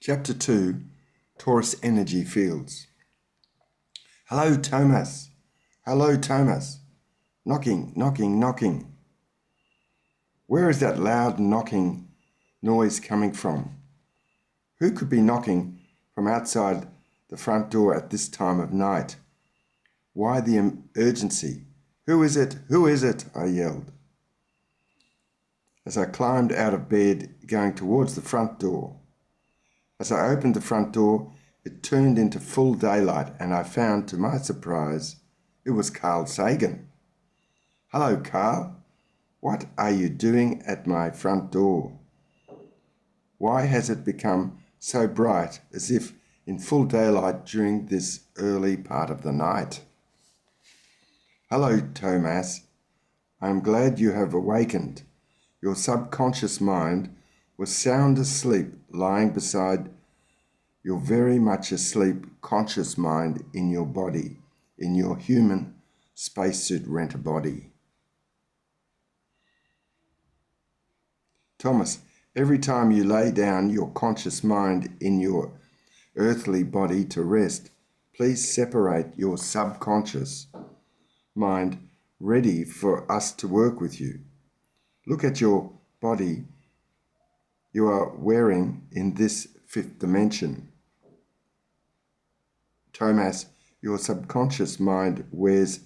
Chapter 2, Torus Energy Fields. Hello, Thomas. Hello, Thomas. Knocking, knocking, knocking. Where is that loud knocking noise coming from? Who could be knocking from outside the front door at this time of night? Why the urgency? Who is it? Who is it? I yelled. As I climbed out of bed, going towards the front door. As I opened the front door, it turned into full daylight, and I found, to my surprise, it was Carl Sagan. Hello, Carl. What are you doing at my front door? Why has it become so bright, as if in full daylight during this early part of the night? Hello, Thomas. I am glad you have awakened. Your subconscious mind was sound asleep, lying beside your very much asleep conscious mind in your body, in your human spacesuit renter body. Thomas, every time you lay down your conscious mind in your earthly body to rest, please separate your subconscious mind ready for us to work with you. Look at your body you are wearing in this fifth dimension. Thomas, your subconscious mind wears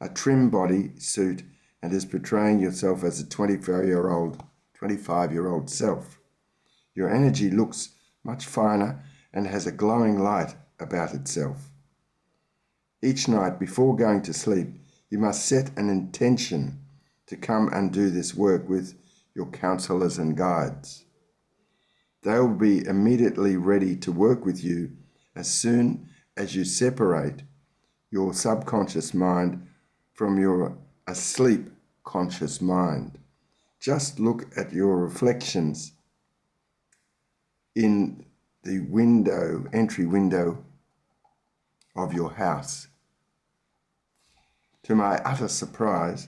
a trim body suit and is portraying yourself as a 25-year-old self. Your energy looks much finer and has a glowing light about itself. Each night before going to sleep, you must set an intention to come and do this work with your counselors and guides. They will be immediately ready to work with you as soon as you separate your subconscious mind from your asleep conscious mind. Just look at your reflections in the entry window of your house. To my utter surprise,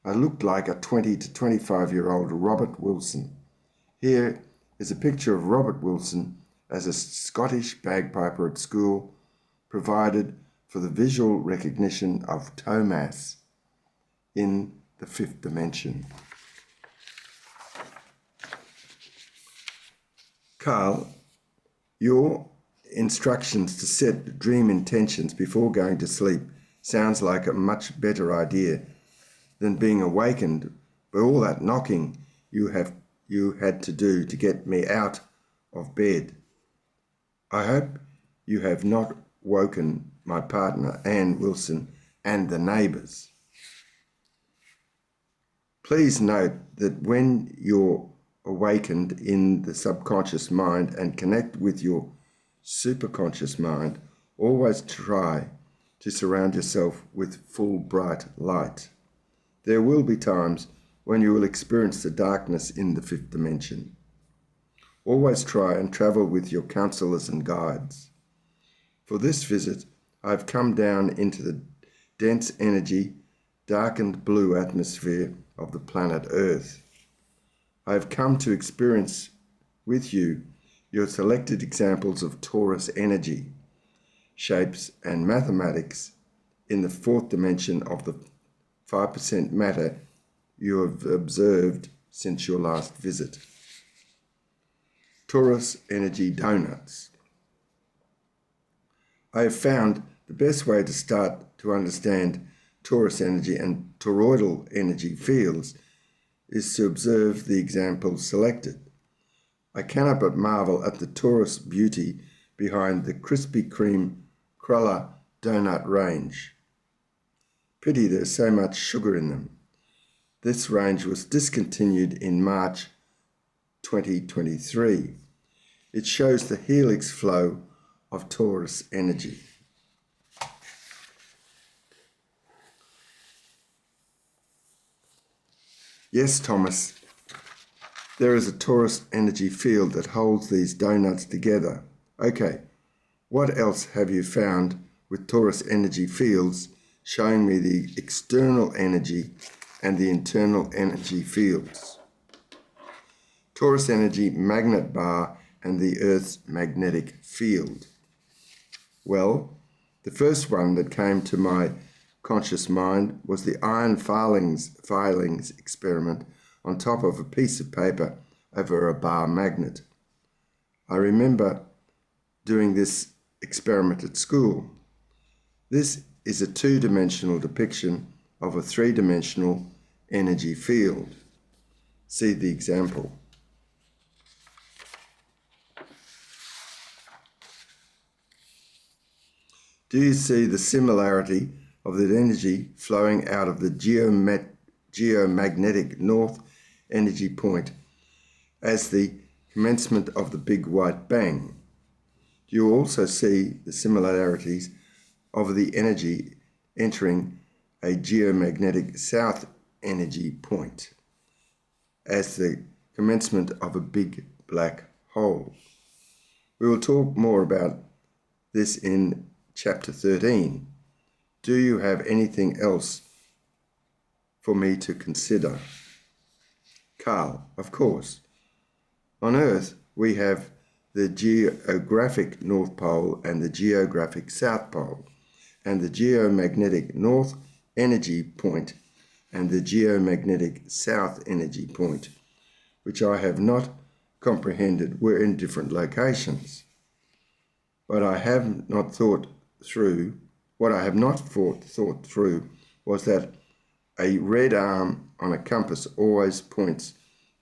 I looked like a 20 to 25-year-old Robert Wilson. Here is a picture of Robert Wilson as a Scottish bagpiper at school, provided for the visual recognition of Thomas in the fifth dimension. Carl, your instructions to set dream intentions before going to sleep sounds like a much better idea than being awakened by all that knocking you had to do to get me out of bed. I hope you have not woken my partner, Anne Wilson, and the neighbours. Please note that when you're awakened in the subconscious mind and connect with your superconscious mind, always try to surround yourself with full bright light. There will be times when you will experience the darkness in the fifth dimension. Always try and travel with your counselors and guides. For this visit, I've come down into the dense energy, darkened blue atmosphere of the planet Earth. I have come to experience with you your selected examples of Torus energy, shapes and mathematics in the fourth dimension of the 5% matter you have observed since your last visit. Torus energy donuts. I have found the best way to start to understand Torus energy and toroidal energy fields is to observe the examples selected. I cannot but marvel at the Torus beauty behind the Krispy Kreme cruller donut range. Pity there's so much sugar in them. This range was discontinued in March 2023. It shows the helix flow of Torus energy. Yes, Thomas, there is a Torus energy field that holds these donuts together. Okay, what else have you found with Torus energy fields showing me the external energy and the internal energy fields? Torus energy magnet bar and the Earth's magnetic field? Well, the first one that came to my conscious mind was the iron filings experiment on top of a piece of paper over a bar magnet. I remember doing this experiment at school. This is a two-dimensional depiction of a three-dimensional energy field. See the example. Do you see the similarity of the energy flowing out of the geomagnetic north energy point as the commencement of the Big White Bang? Do you also see the similarities of the energy entering a geomagnetic south energy point as the commencement of a big black hole? We will talk more about this in Chapter 13. Do you have anything else for me to consider? Carl, of course. On Earth, we have the geographic North Pole and the geographic South Pole, and the geomagnetic North energy point and the geomagnetic South energy point, which I have not comprehended were in different locations. But I have not thought through, what I have not thought through was that a red arm on a compass always points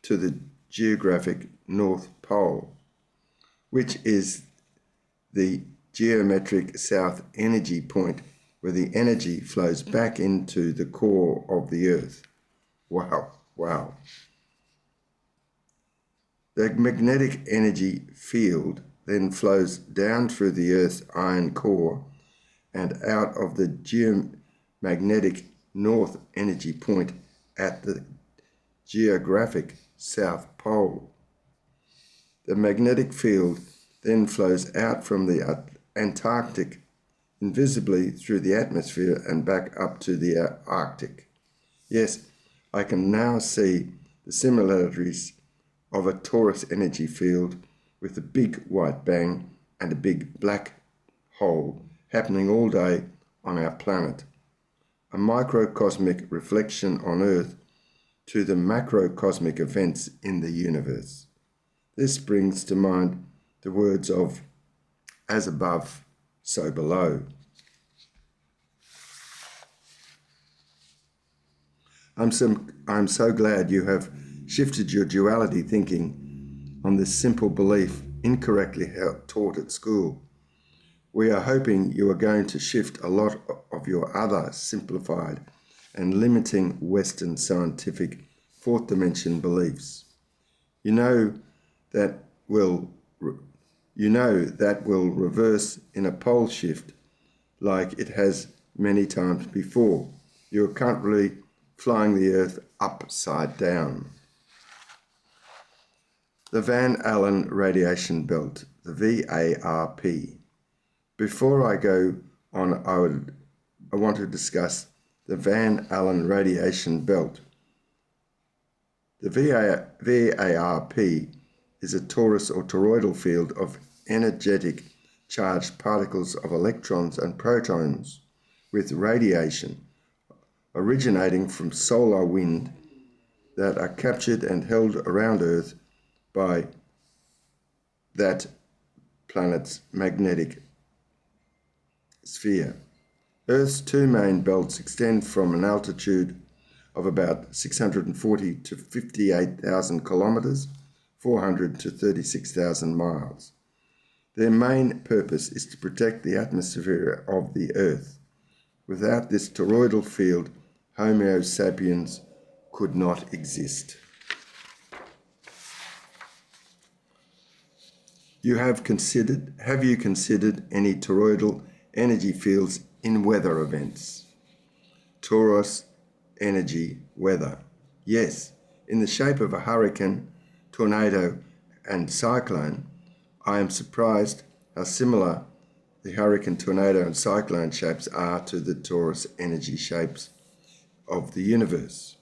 to the geographic North Pole, which is the geometric South energy point where the energy flows back into the core of the Earth. Wow. The magnetic energy field then flows down through the Earth's iron core and out of the geomagnetic north energy point at the geographic South Pole. The magnetic field then flows out from the Antarctic invisibly through the atmosphere and back up to the Arctic. Yes, I can now see the similarities of a Torus energy field with a big white bang and a big black hole happening all day on our planet. A microcosmic reflection on Earth to the macrocosmic events in the universe. This brings to mind the words of "as above, so below." I'm so glad you have shifted your duality thinking on this simple belief incorrectly taught at school. We are hoping you are going to shift a lot of your other simplified and limiting Western scientific fourth dimension beliefs. You know that will reverse in a pole shift like it has many times before. You're currently flying the Earth upside down. The Van Allen radiation belt, the VARP. Before I go on, I want to discuss the Van Allen radiation belt. The VARP is a torus or toroidal field of energetic charged particles of electrons and protons with radiation originating from solar wind that are captured and held around Earth by that planet's magnetic sphere. Earth's two main belts extend from an altitude of about 640 to 58,000 kilometers, 400 to 36,000 miles. Their main purpose is to protect the atmosphere of the Earth. Without this toroidal field, Homo sapiens could not exist. Have you considered any toroidal energy fields in weather events? Torus energy weather. Yes, in the shape of a hurricane, tornado, and cyclone. I am surprised how similar the hurricane, tornado, and cyclone shapes are to the torus energy shapes of the universe.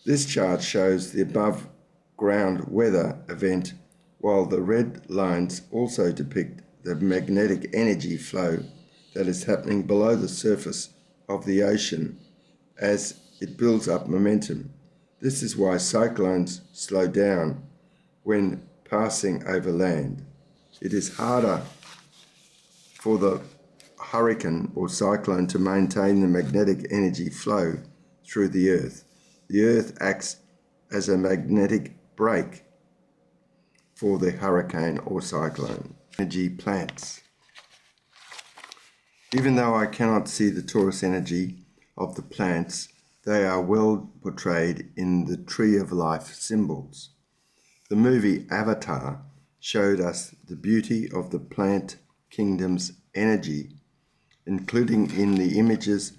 This chart shows the above ground weather event while the red lines also depict the magnetic energy flow that is happening below the surface of the ocean as it builds up momentum. This is why cyclones slow down when passing over land. It is harder for the hurricane or cyclone to maintain the magnetic energy flow through the Earth. The Earth acts as a magnetic brake for the hurricane or cyclone. Energy plants. Even though I cannot see the Torus energy of the plants, they are well portrayed in the Tree of Life symbols. The movie Avatar showed us the beauty of the plant kingdom's energy, including in the images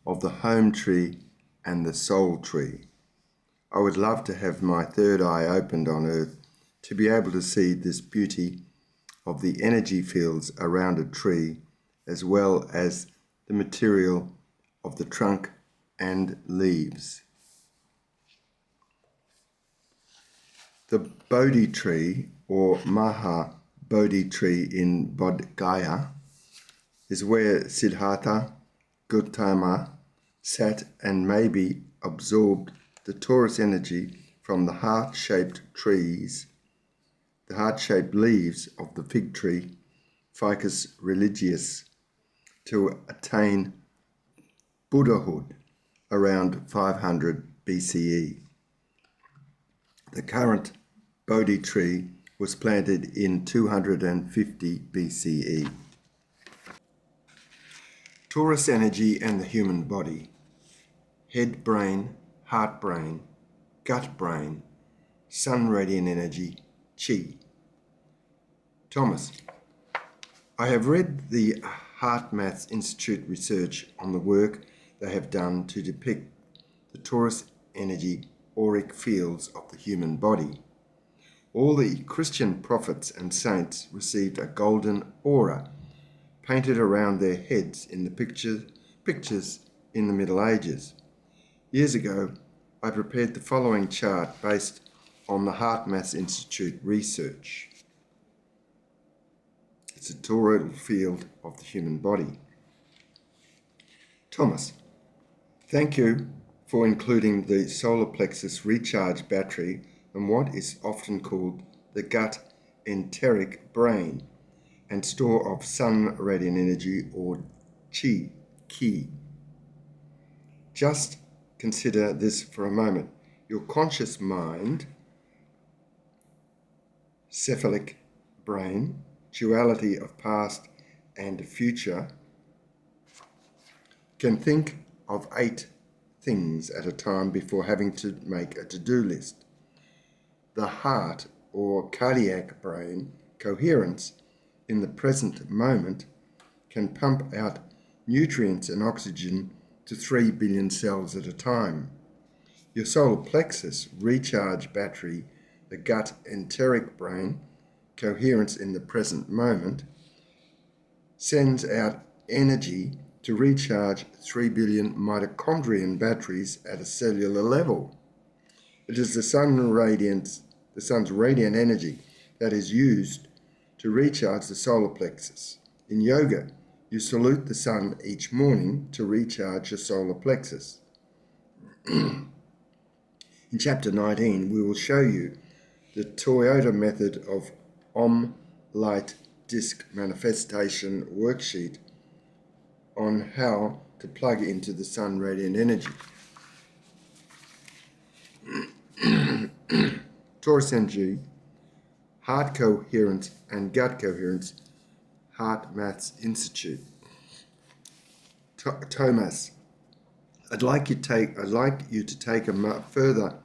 of the home tree and the soul tree. I would love to have my third eye opened on Earth to be able to see this beauty of the energy fields around a tree, as well as the material of the trunk and leaves. The Bodhi tree, or Maha Bodhi tree in Bodh Gaya, is where Siddhartha Gautama sat and maybe absorbed the Torus energy from the heart-shaped trees, the heart-shaped leaves of the fig tree, Ficus religiosus, to attain Buddhahood around 500 BCE. The current Bodhi tree was planted in 250 BCE. Torus energy and the human body. Head brain, heart brain, gut brain, sun radiant energy, chi. Thomas, I have read the Heart Maths Institute research on the work they have done to depict the Torus energy auric fields of the human body. All the Christian prophets and saints received a golden aura painted around their heads in the pictures in the Middle Ages. Years ago, I prepared the following chart based on the Heart Maths Institute research. It's a toroidal field of the human body. Thomas, thank you for including the solar plexus recharge battery and what is often called the gut enteric brain and store of sun radiant energy, or chi, ki. Just consider this for a moment. Your conscious mind, cephalic brain, duality of past and future, can think of 8 things at a time before having to make a to-do list. The heart or cardiac brain, coherence in the present moment, can pump out nutrients and oxygen to 3 billion cells at a time. Your solar plexus recharge battery, the gut enteric brain, coherence in the present moment, sends out energy to recharge 3 billion mitochondrial batteries at a cellular level. It is the sun's radiant energy that is used to recharge the solar plexus. In yoga, you salute the sun each morning to recharge your solar plexus. In chapter 19, we will show you the Toyota method of Om Light Disk Manifestation worksheet on how to plug into the sun radiant energy. Torus energy, heart coherence and gut coherence, Heart Maths Institute. Thomas, I'd like you to take a further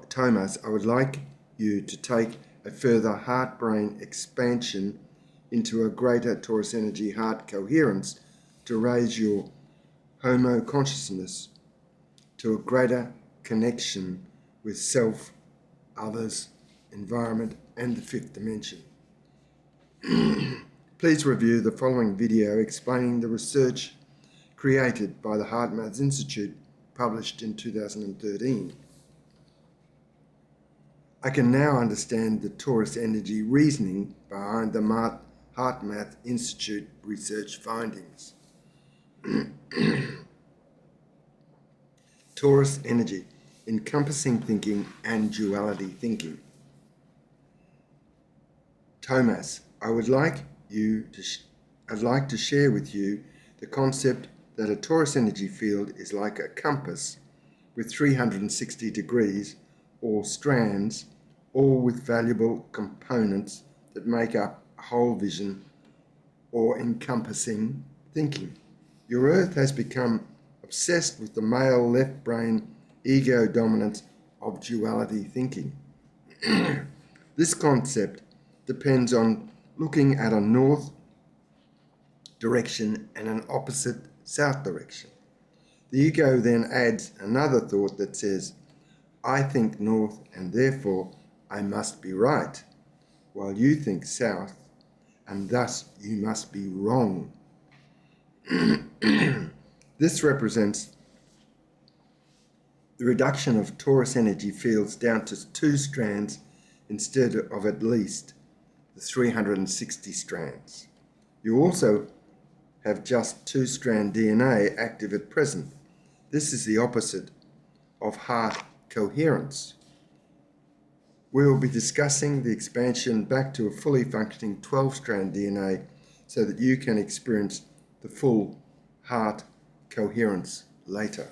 Thomas, I would like you to take a further heart-brain expansion into a greater Torus energy heart coherence to raise your homo consciousness to a greater connection with self, others, environment, and the fifth dimension. Please review the following video explaining the research created by the Heart Maths Institute published in 2013. I can now understand the Torus energy reasoning behind the HeartMath Institute research findings. Torus energy, encompassing thinking and duality thinking. Thomas, I'd like to share with you the concept that a torus energy field is like a compass with 360 degrees or strands, all with valuable components that make up a whole vision or encompassing thinking. Your Earth has become obsessed with the male left brain ego dominance of duality thinking. This concept depends on looking at a north direction and an opposite south direction. The ego then adds another thought that says, I think north and therefore I must be right, while you think south and thus you must be wrong. This represents the reduction of torus energy fields down to 2 strands instead of at least the 360 strands. You also have just 2-strand DNA active at present. This is the opposite of heart coherence. We will be discussing the expansion back to a fully functioning 12-strand DNA so that you can experience the full heart coherence later.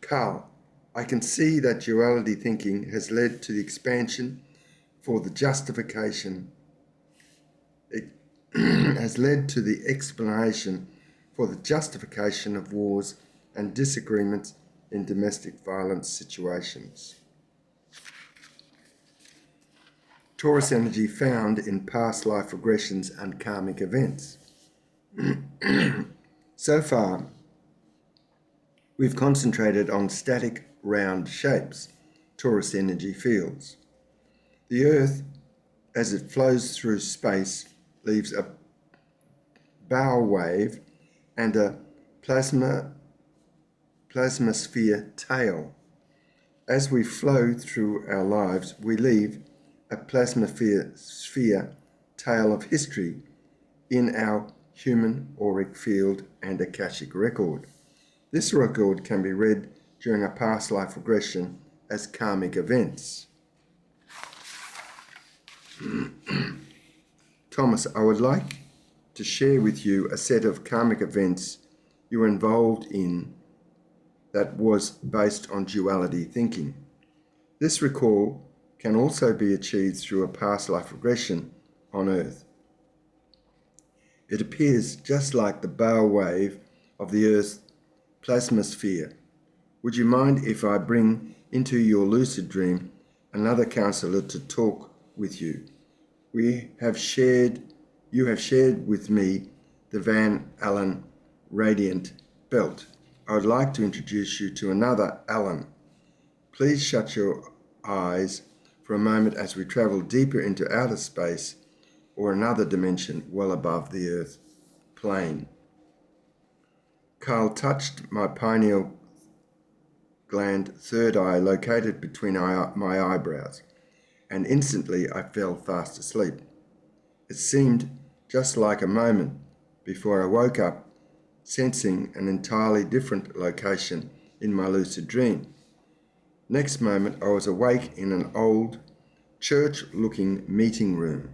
Carl, I can see that duality thinking has led to the expansion for the justification. It has led to the explanation for the justification of wars and disagreements in domestic violence situations. Torus energy found in past life regressions and karmic events. So far, we've concentrated on static round shapes, torus energy fields. The Earth, as it flows through space, leaves a bow wave and a plasmasphere tail. As we flow through our lives, we leave a plasmasphere tail of history in our human auric field and akashic record. This record can be read during a past life regression as karmic events. Thomas, I would like to share with you a set of karmic events you were involved in that was based on duality thinking. This recall can also be achieved through a past life regression on Earth. It appears just like the bow wave of the Earth's plasmasphere. Would you mind if I bring into your lucid dream another counselor to talk with you? You have shared with me the Van Allen radiant belt. I would like to introduce you to another Allen. Please shut your eyes for a moment as we travel deeper into outer space or another dimension well above the Earth plane. Carl touched my pineal gland third eye located between my eyebrows, and instantly I fell fast asleep. It seemed just like a moment before I woke up, sensing an entirely different location in my lucid dream. Next moment I was awake in an old, church-looking meeting room.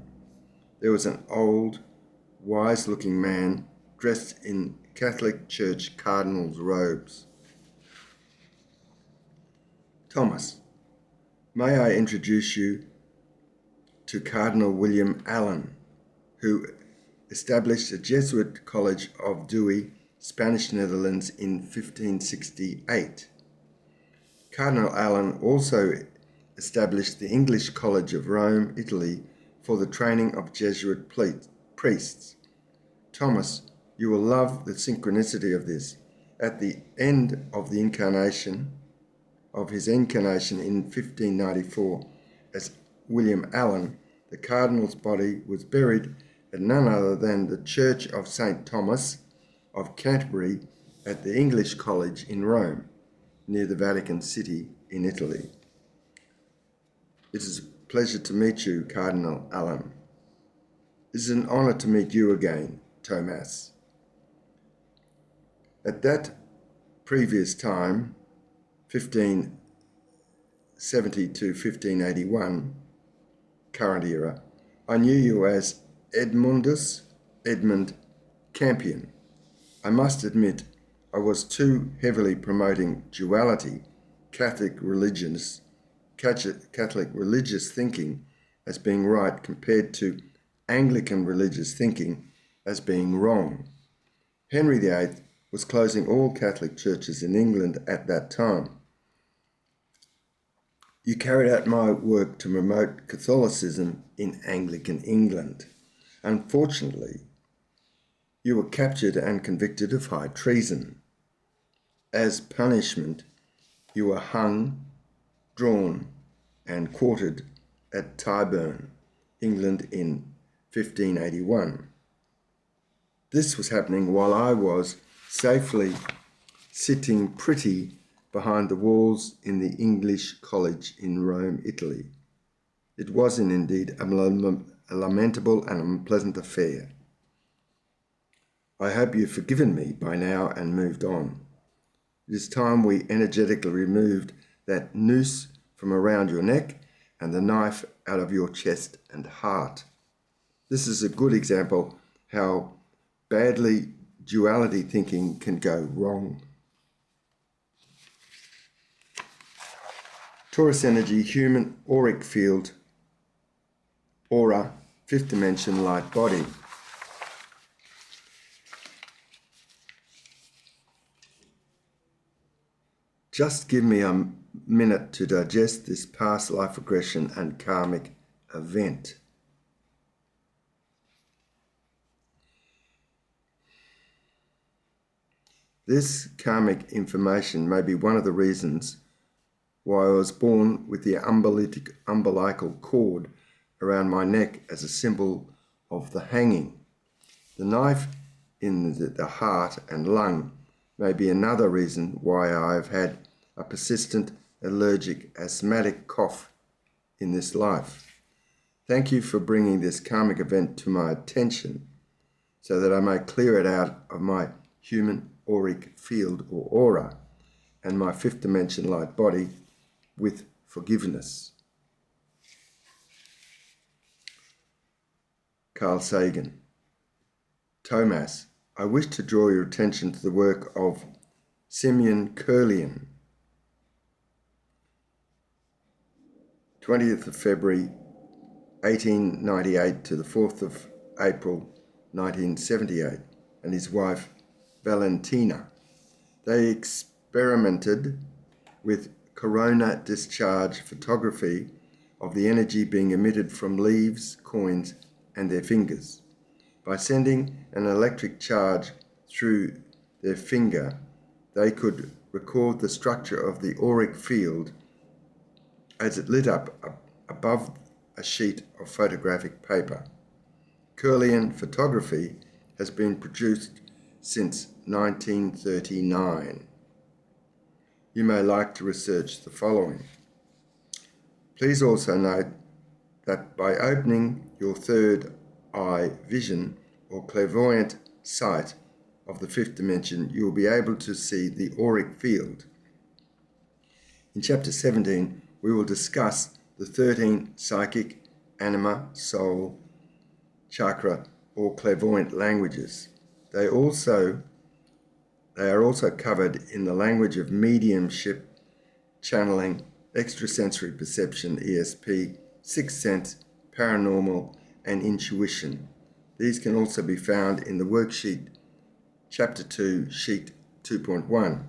There was an old, wise-looking man dressed in Catholic Church cardinal's robes. Thomas, may I introduce you to Cardinal William Allen, who established the Jesuit College of Douai, Spanish Netherlands in 1568. Cardinal Allen also established the English College of Rome, Italy, for the training of Jesuit priests. Thomas, you will love the synchronicity of this. At the end of his incarnation in 1594 as William Allen, the cardinal's body was buried at none other than the Church of St. Thomas of Canterbury at the English College in Rome, near the Vatican City in Italy. It is a pleasure to meet you, Cardinal Allen. It is an honour to meet you again, Thomas. At that previous time, 1570 to 1581, current era, I knew you as Edmund Campion. I must admit, I was too heavily promoting duality, Catholic religious thinking as being right compared to Anglican religious thinking as being wrong. Henry VIII was closing all Catholic churches in England at that time. You carried out my work to promote Catholicism in Anglican England. Unfortunately, you were captured and convicted of high treason. As punishment, you were hung, drawn, and quartered at Tyburn, England in 1581. This was happening while I was safely sitting pretty behind the walls in the English College in Rome, Italy. It was indeed a lamentable and unpleasant affair. I hope you've forgiven me by now and moved on. It is time we energetically removed that noose from around your neck and the knife out of your chest and heart. This is a good example how badly duality thinking can go wrong. Torus energy, human auric field, aura, fifth dimension, light body. Just give me a minute to digest this past life regression and karmic event. This karmic information may be one of the reasons why I was born with the umbilical cord around my neck as a symbol of the hanging. The knife in the heart and lung may be another reason why I've had a persistent allergic asthmatic cough in this life. Thank you for bringing this karmic event to my attention so that I may clear it out of my human auric field or aura and my fifth dimension light body with forgiveness. Carl Sagan. Thomas, I wish to draw your attention to the work of Simeon Kirlian, 20th of February 1898 to the 4th of April 1978, and his wife Valentina. They experimented with corona discharge photography of the energy being emitted from leaves, coins, and their fingers. By sending an electric charge through their finger, they could record the structure of the auric field as it lit up above a sheet of photographic paper. Kirlian photography has been produced since 1939. You may like to research the following. Please also note that by opening your third eye vision or clairvoyant sight of the fifth dimension, you will be able to see the auric field. In chapter 17, we will discuss the 13 psychic, anima, soul, chakra, or clairvoyant languages. They are also covered in the language of mediumship, channeling, extrasensory perception, ESP, sixth sense, paranormal, and intuition. These can also be found in the worksheet, Chapter 2, Sheet 2.1,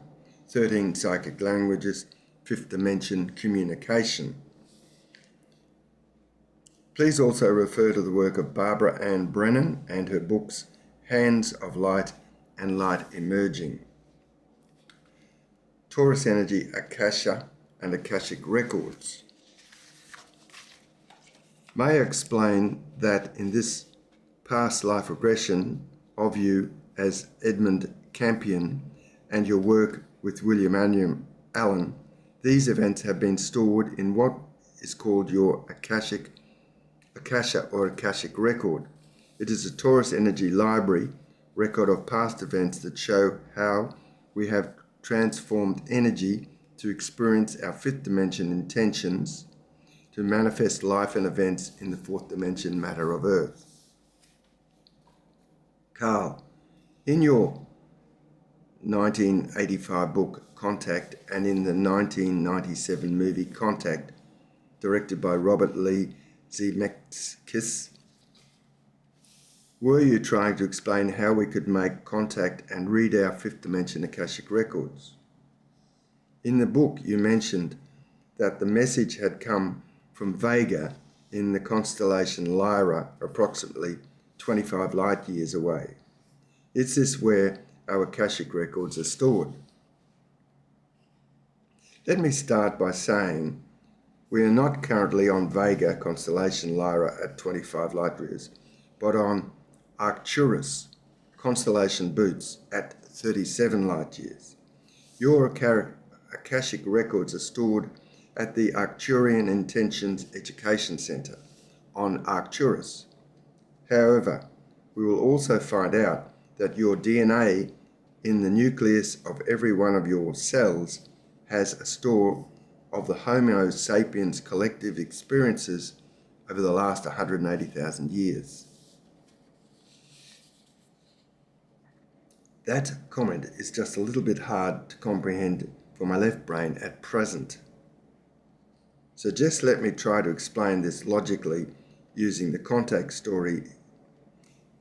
13 Psychic Languages, Fifth Dimension Communication. Please also refer to the work of Barbara Ann Brennan and her books, Hands of Light and Light Emerging. Torus Energy, Akasha, and Akashic Records. May I explain that in this past life regression of you as Edmund Campion and your work with William Allen, these events have been stored in what is called your Akasha or Akashic record. It is a Torus energy library record of past events that show how we have transformed energy to experience our fifth dimension intentions to manifest life and events in the fourth dimension matter of Earth. Carl, in your 1985 book Contact and in the 1997 movie Contact, directed by Robert Lee Zemeckis, were you trying to explain how we could make contact and read our fifth dimension Akashic records? In the book you mentioned that the message had come from Vega in the constellation Lyra, approximately 25 light years away. Is this where our Akashic records are stored? Let me start by saying we are not currently on Vega constellation Lyra at 25 light years, but on Arcturus constellation Boots at 37 light years. Your Akashic records are stored at the Arcturian Intentions Education Center on Arcturus. However, we will also find out that your DNA in the nucleus of every one of your cells has a store of the Homo sapiens collective experiences over the last 180,000 years. That comment is just a little bit hard to comprehend for my left brain at present. So just let me try to explain this logically using the contact story.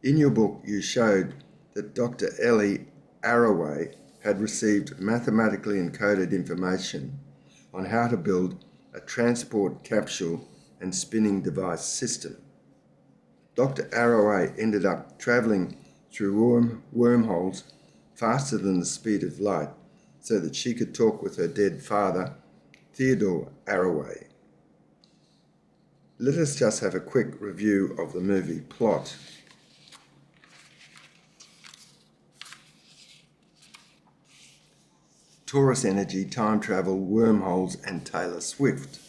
In your book, you showed that Dr. Ellie Arroway had received mathematically encoded information on how to build a transport capsule and spinning device system. Dr. Arroway ended up traveling through wormholes faster than the speed of light so that she could talk with her dead father, Theodore Arroway. Let us just have a quick review of the movie plot. Torus energy, time travel, wormholes, and Taylor Swift.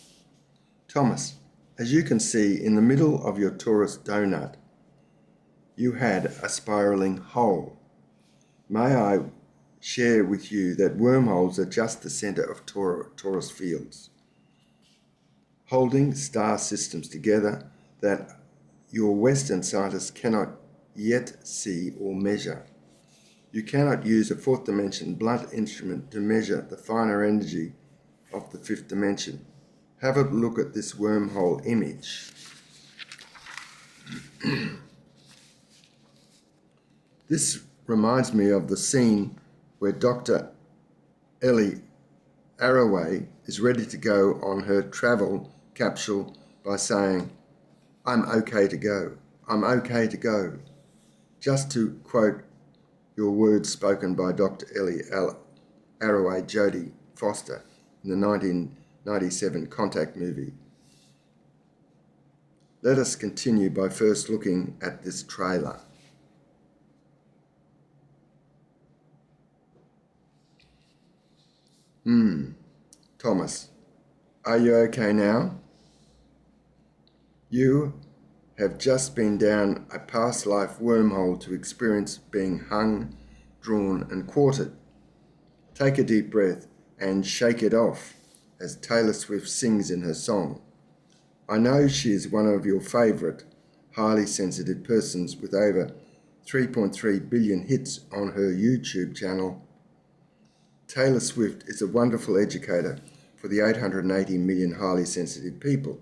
Thomas, as you can see in the middle of your Torus donut, you had a spiraling hole. May I share with you that wormholes are just the center of Torus fields, holding star systems together that your Western scientists cannot yet see or measure. You cannot use a fourth dimension blunt instrument to measure the finer energy of the fifth dimension. Have a look at this wormhole image. This reminds me of the scene where Dr. Ellie Arroway is ready to go on her travel capsule by saying, "I'm okay to go. I'm okay to go." Just to quote your words spoken by Dr. Ellie Arroway Jodie Foster in the 1997 Contact movie. Let us continue by first looking at this trailer. Thomas, are you okay now? You have just been down a past life wormhole to experience being hung, drawn, and quartered. Take a deep breath and shake it off, as Taylor Swift sings in her song. I know she is one of your favourite, highly sensitive persons with over 3.3 billion hits on her YouTube channel. Taylor Swift is a wonderful educator for the 880 million highly sensitive people.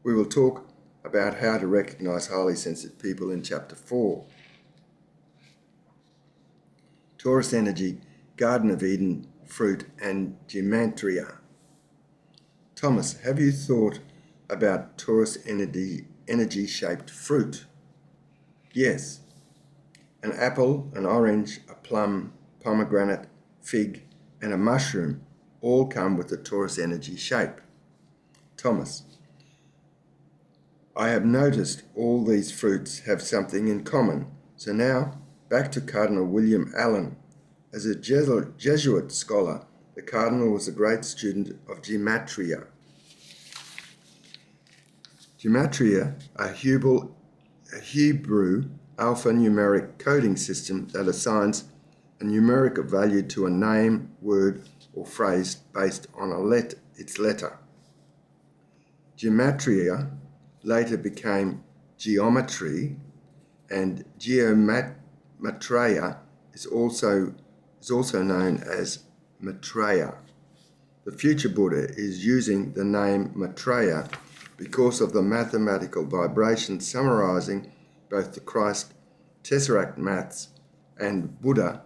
We will talk about how to recognise highly sensitive people in Chapter 4. Torus energy, Garden of Eden, fruit, and gematria. Thomas, have you thought about Torus energy-shaped fruit? Yes. An apple, an orange, a plum, pomegranate, fig, and a mushroom all come with the Torus energy shape. Thomas, I have noticed all these fruits have something in common. So now, back to Cardinal William Allen. As a Jesuit scholar, the cardinal was a great student of gematria. Gematria, a Hebrew alphanumeric coding system that assigns a numeric value to a name, word, or phrase based on its letter. Gematria later became geometry, and geomatria is also known as Maitreya. The future Buddha is using the name Maitreya because of the mathematical vibration summarizing both the Christ Tesseract maths and Buddha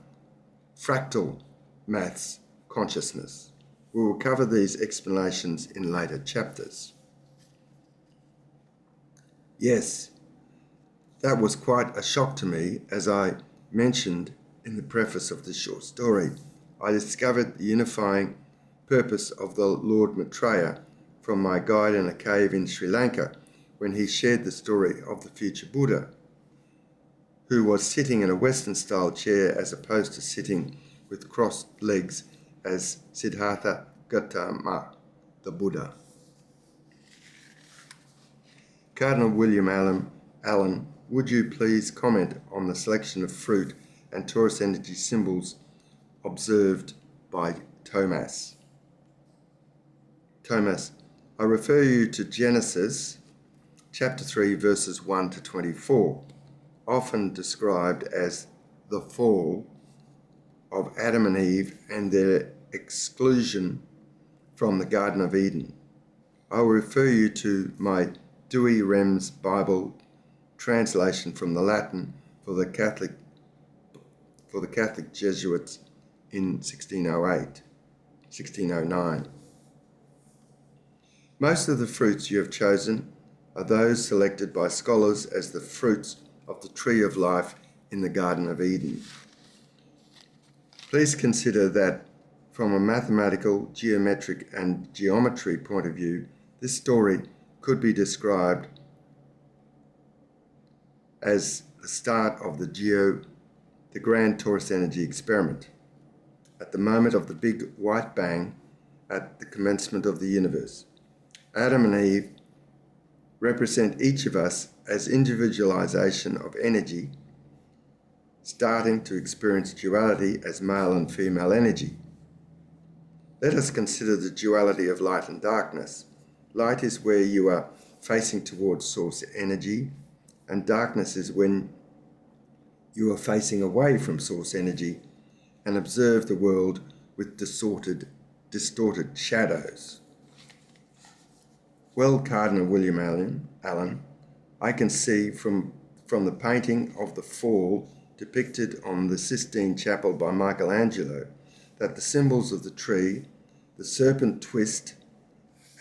fractal maths consciousness. We will cover these explanations in later chapters. Yes, that was quite a shock to me. As I mentioned in the preface of this short story, I discovered the unifying purpose of the Lord Maitreya from my guide in a cave in Sri Lanka when he shared the story of the future Buddha, who was sitting in a Western-style chair as opposed to sitting with crossed legs as Siddhartha Gautama, the Buddha. Cardinal William Allen, would you please comment on the selection of fruit and Torus energy symbols observed by Thomas? Thomas, I refer you to Genesis chapter 3 verses 1 to 24, often described as the fall of Adam and Eve and their exclusion from the Garden of Eden. I will refer you to my Dewey Rems Bible translation from the Latin for the Catholic Jesuits in 1609. Most of the fruits you have chosen are those selected by scholars as the fruits of the tree of life in the Garden of Eden. Please consider that from a mathematical, geometric, and geometry point of view, this story could be described as the start of the grand Torus energy experiment, at the moment of the big white bang at the commencement of the universe. Adam and Eve represent each of us as individualization of energy, starting to experience duality as male and female energy. Let us consider the duality of light and darkness. Light is where you are facing towards source energy, and darkness is when you are facing away from source energy and observe the world with distorted shadows. Well, Cardinal William Allen, I can see from the painting of the fall depicted on the Sistine Chapel by Michelangelo that the symbols of the tree, the serpent twist,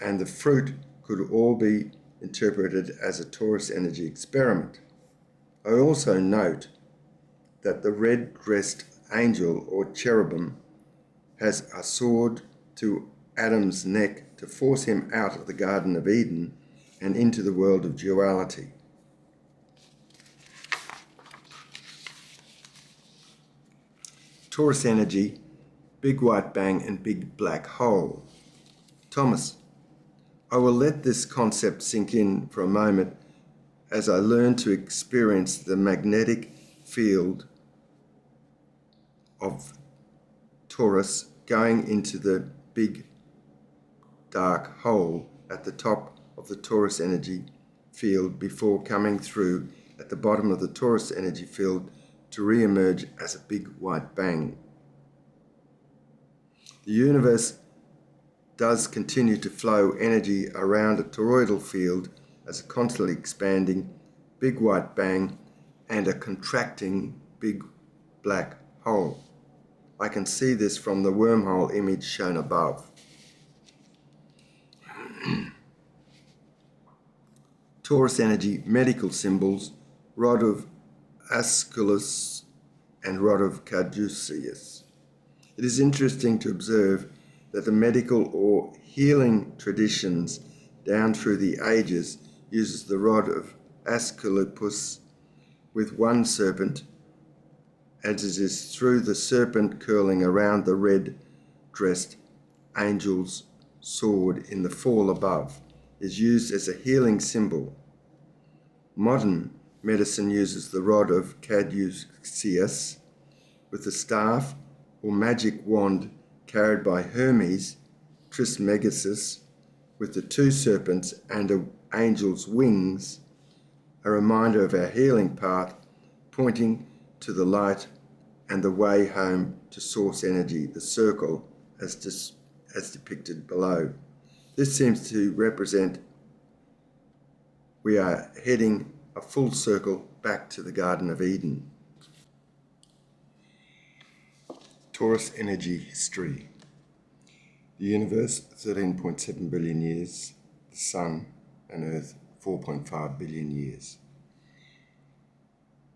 and the fruit could all be interpreted as a Torus energy experiment. I also note that the red-dressed angel or cherubim has a sword to Adam's neck to force him out of the Garden of Eden and into the world of duality. Torus energy, big white bang and big black hole. Thomas, I will let this concept sink in for a moment as I learn to experience the magnetic field of Torus going into the big dark hole at the top of the Torus energy field before coming through at the bottom of the Torus energy field to re-emerge as a big white bang. The universe does continue to flow energy around a toroidal field as a constantly expanding big white bang and a contracting big black hole. I can see this from the wormhole image shown above. Torus energy medical symbols, rod of Asculus and rod of Caduceus. It is interesting to observe that the medical or healing traditions down through the ages uses the rod of Asclepius with one serpent as it is through the serpent curling around the red-dressed angel's sword in the fall above, is used as a healing symbol. Modern medicine uses the rod of caduceus with the staff or magic wand carried by Hermes Trismegistus with the two serpents and an angel's wings, a reminder of our healing path, pointing to the light and the way home to source energy, the circle as depicted below. This seems to represent we are heading a full circle back to the Garden of Eden. Torus energy history. The universe, 13.7 billion years. The Sun and Earth, 4.5 billion years.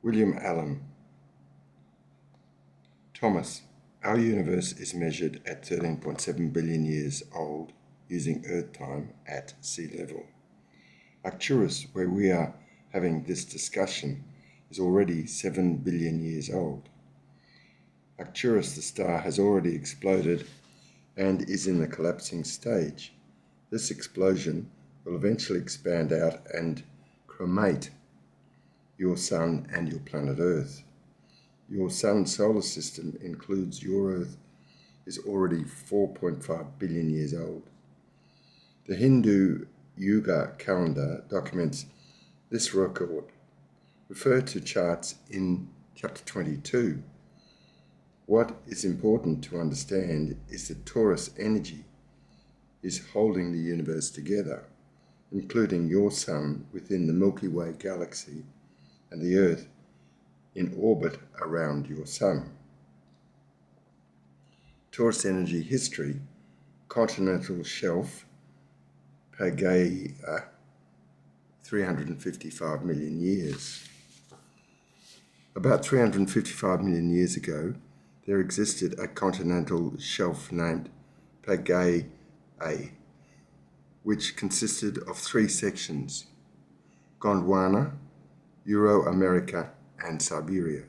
William Allen. Thomas, our universe is measured at 13.7 billion years old using Earth time at sea level. Arcturus, where we are having this discussion, is already 7 billion years old. Arcturus, the star, has already exploded and is in the collapsing stage. This explosion will eventually expand out and cremate your Sun and your planet Earth. Your Sun solar system includes your Earth is already 4.5 billion years old. The Hindu Yuga calendar documents this record. Refer to charts in chapter 22. What is important to understand is that Torus energy is holding the universe together, including your Sun within the Milky Way galaxy and the Earth in orbit around your Sun. Torus energy history, continental shelf, Pangaea, 355 million years. About 355 million years ago, there existed a continental shelf named Pangaea, which consisted of three sections: Gondwana, Euro-America, and Siberia.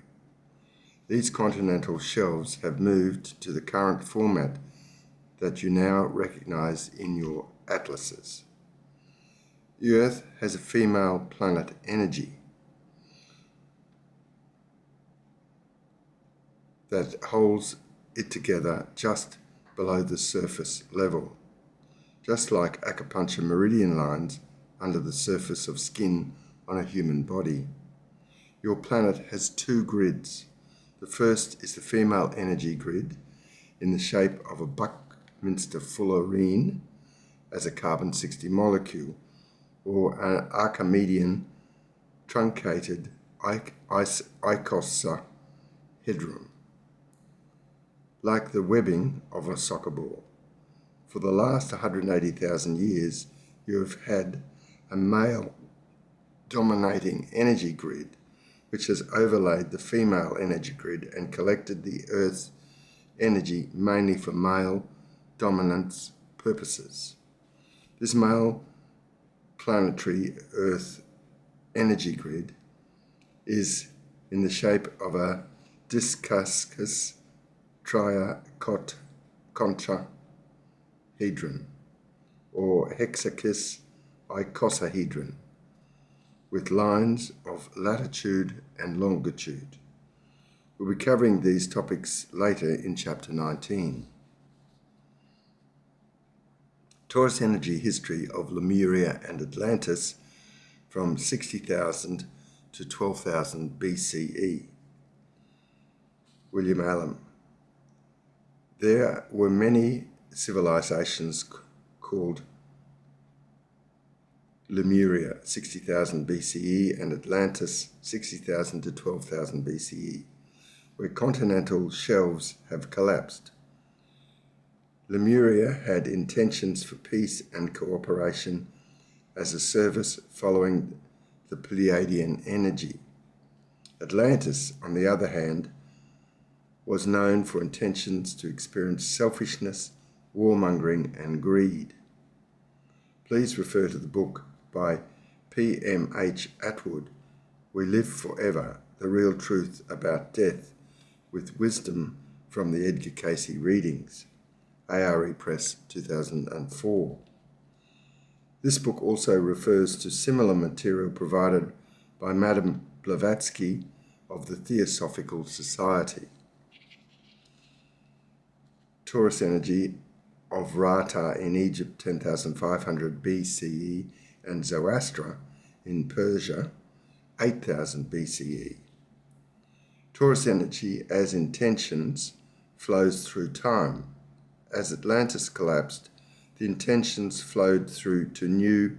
These continental shelves have moved to the current format that you now recognize in your atlases. The Earth has a female planet energy that holds it together just below the surface level, just like acupuncture meridian lines under the surface of skin on a human body. Your planet has two grids. The first is the female energy grid in the shape of a Buckminster fullerene as a carbon-60 molecule, or an Archimedean truncated icosahedron, like the webbing of a soccer ball. For the last 180,000 years, you have had a male dominating energy grid which has overlaid the female energy grid and collected the Earth's energy mainly for male dominance purposes. This male planetary Earth energy grid is in the shape of a discus triacontrahedron or hexachus icosahedron with lines of latitude and longitude. We'll be covering these topics later in chapter 19. Torus energy history of Lemuria and Atlantis from 60,000 to 12,000 BCE. William Allen. There were many civilizations called Lemuria, 60,000 BCE, and Atlantis, 60,000 to 12,000 BCE, where continental shelves have collapsed. Lemuria had intentions for peace and cooperation as a service following the Pleiadian energy. Atlantis, on the other hand, was known for intentions to experience selfishness, warmongering, and greed. Please refer to the book by P.M.H. Atwood, We Live Forever, The Real Truth About Death, with wisdom from the Edgar Casey readings, ARE Press 2004. This book also refers to similar material provided by Madame Blavatsky of the Theosophical Society. Torus energy of Rata in Egypt 10,500 BCE and Zoroaster in Persia 8,000 BCE. Torus energy as intentions flows through time. As Atlantis collapsed, the intentions flowed through to new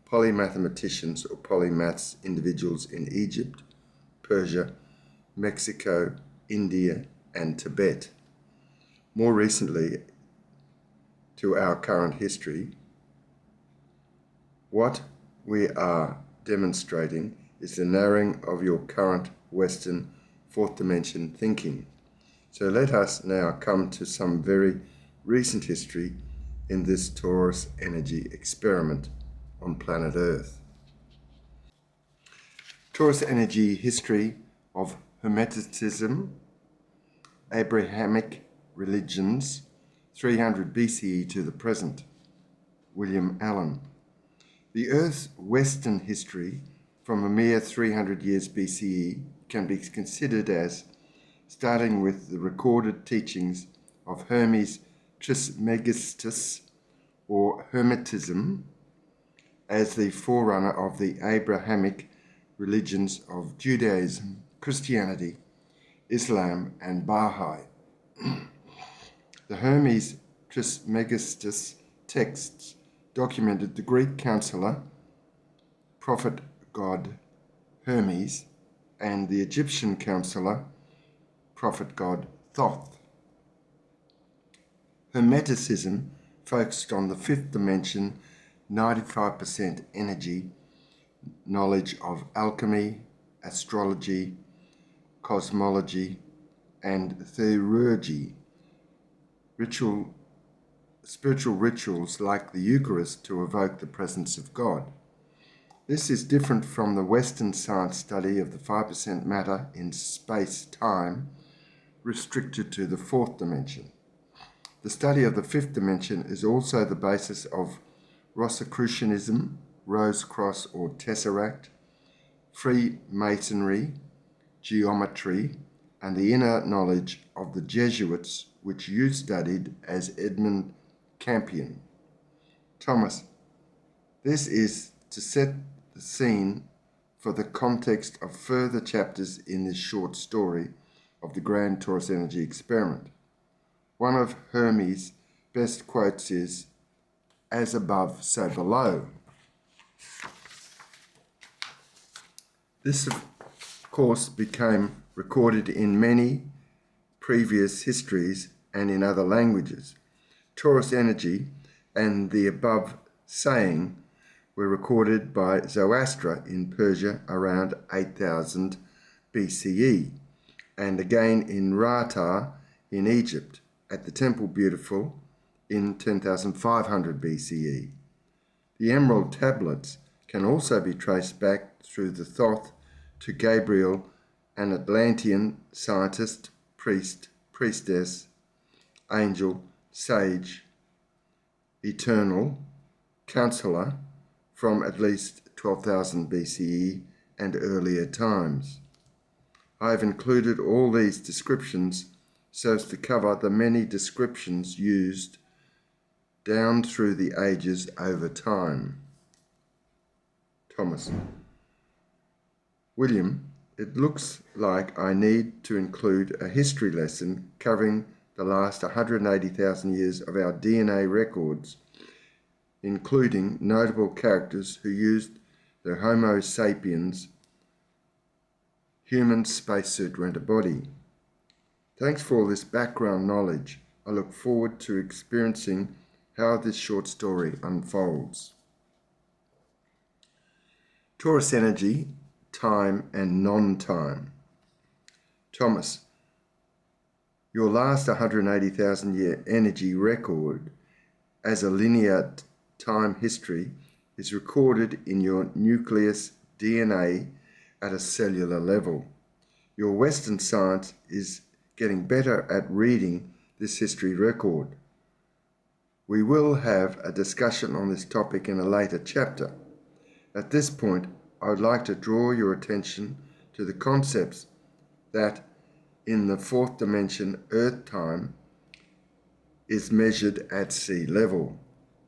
polymathematicians or polymaths individuals in Egypt, Persia, Mexico, India, and Tibet. More recently, to our current history, what we are demonstrating is the narrowing of your current Western fourth dimension thinking. So let us now come to some very recent history in this Torus energy experiment on planet Earth. Torus energy history of Hermeticism, Abrahamic religions, 300 BCE to the present. William Allen. The Earth's Western history from a mere 300 years BCE can be considered as starting with the recorded teachings of Hermes Trismegistus, or Hermetism, as the forerunner of the Abrahamic religions of Judaism, Christianity, Islam, and Baha'i. The Hermes Trismegistus texts documented the Greek counselor, prophet god Hermes, and the Egyptian counselor, prophet god Thoth. Hermeticism focused on the fifth dimension, 95% energy, knowledge of alchemy, astrology, cosmology, and theurgy, spiritual rituals like the Eucharist to evoke the presence of God. This is different from the Western science study of the 5% matter in space-time, restricted to the fourth dimension. The study of the fifth dimension is also the basis of Rosicrucianism, Rose Cross or Tesseract, Freemasonry, geometry, and the inner knowledge of the Jesuits, which you studied as Edmund Campion. Thomas, this is to set the scene for the context of further chapters in this short story of the Grand Torus Energy Experiment. One of Hermes' best quotes is, "As above, so below." This, of course, became recorded in many previous histories and in other languages. Torus energy and the above saying were recorded by Zoroaster in Persia around 8000 BCE, and again in Rata in Egypt at the Temple Beautiful in 10,500 BCE. The emerald tablets can also be traced back through the Thoth to Gabriel, an Atlantean scientist, priest, priestess, angel, sage, eternal, counselor from at least 12,000 BCE and earlier times. I have included all these descriptions so as to cover the many descriptions used down through the ages over time. Thomas. William, it looks like I need to include a history lesson covering the last 180,000 years of our DNA records, including notable characters who used their Homo sapiens human spacesuit rent-a-body. Thanks for all this background knowledge. I look forward to experiencing how this short story unfolds. Torus energy, time and non-time. Thomas, your last 180,000 year energy record as a linear time history is recorded in your nucleus DNA at a cellular level. Your Western science is getting better at reading this history record. We will have a discussion on this topic in a later chapter. At this point, I would like to draw your attention to the concepts that in the fourth dimension, Earth time is measured at sea level.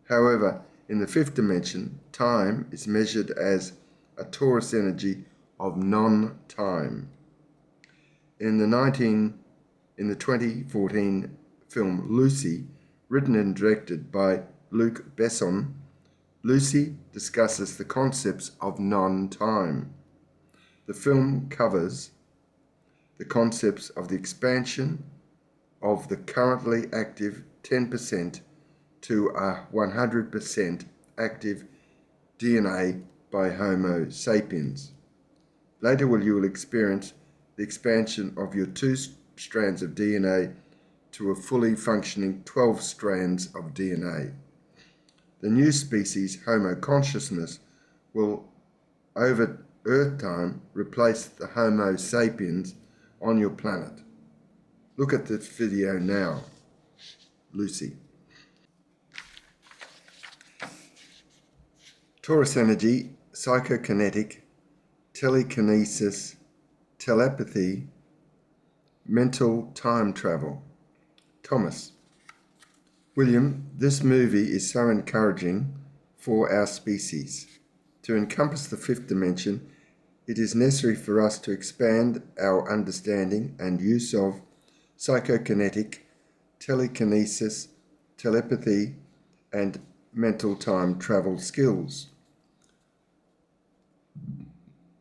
However, in the fifth dimension, time is measured as a torus energy of non-time. In the 2014 film Lucy, written and directed by Luc Besson, Lucy discusses the concepts of non-time. The film covers the concepts of the expansion of the currently active 10% to a 100% active DNA by Homo sapiens. Later you will experience the expansion of your 2 strands of DNA to a fully functioning 12 strands of DNA. The new species, Homo consciousness, will over Earth time replace the Homo sapiens on your planet. Look at this video now, Lucy. Torus energy, psychokinetic, telekinesis, telepathy, mental time travel. Thomas. William, this movie is so encouraging for our species. To encompass the fifth dimension, it is necessary for us to expand our understanding and use of psychokinetic, telekinesis, telepathy, and mental time travel skills.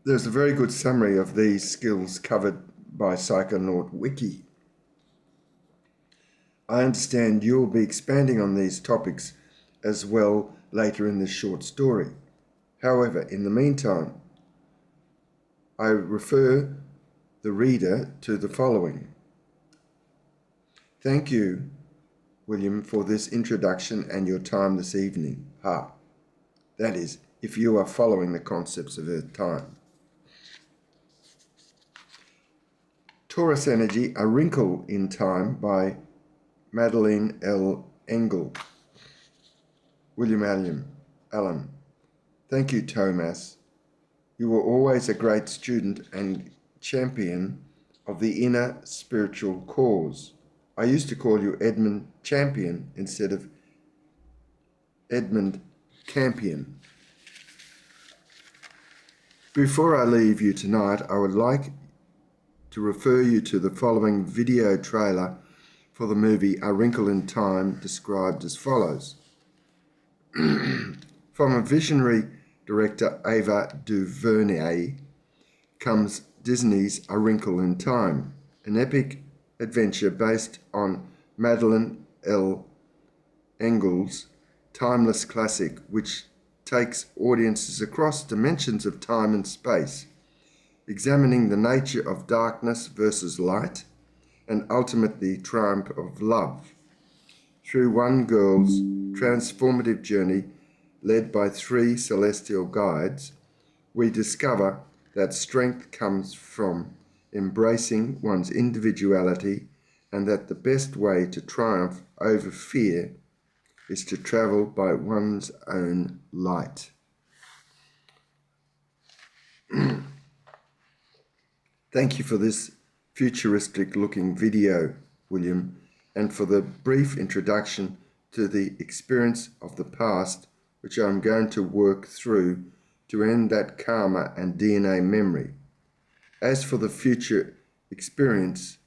There's a very good summary of these skills covered by Psychonaut Wiki. I understand you'll be expanding on these topics as well later in this short story. However, in the meantime, I refer the reader to the following. Thank you, William, for this introduction and your time this evening. That is, if you are following the concepts of Earth time. Torus Energy, A Wrinkle in Time by Madeleine L. Engel. William Allen. Thank you, Thomas. You were always a great student and champion of the inner spiritual cause. I used to call you Edmund Champion instead of Edmund Campion. Before I leave you tonight, I would like to refer you to the following video trailer for the movie A Wrinkle in Time, described as follows. From a visionary director, Ava DuVernay, comes Disney's A Wrinkle in Time, an epic adventure based on Madeleine L. Engel's timeless classic, which takes audiences across dimensions of time and space, examining the nature of darkness versus light, and ultimately triumph of love. Through one girl's transformative journey, led by 3 celestial guides, we discover that strength comes from embracing one's individuality, and that the best way to triumph over fear is to travel by one's own light. Thank you for this futuristic-looking video, William, and for the brief introduction to the experience of the past, which I'm going to work through to end that karma and DNA memory. As for the future experiences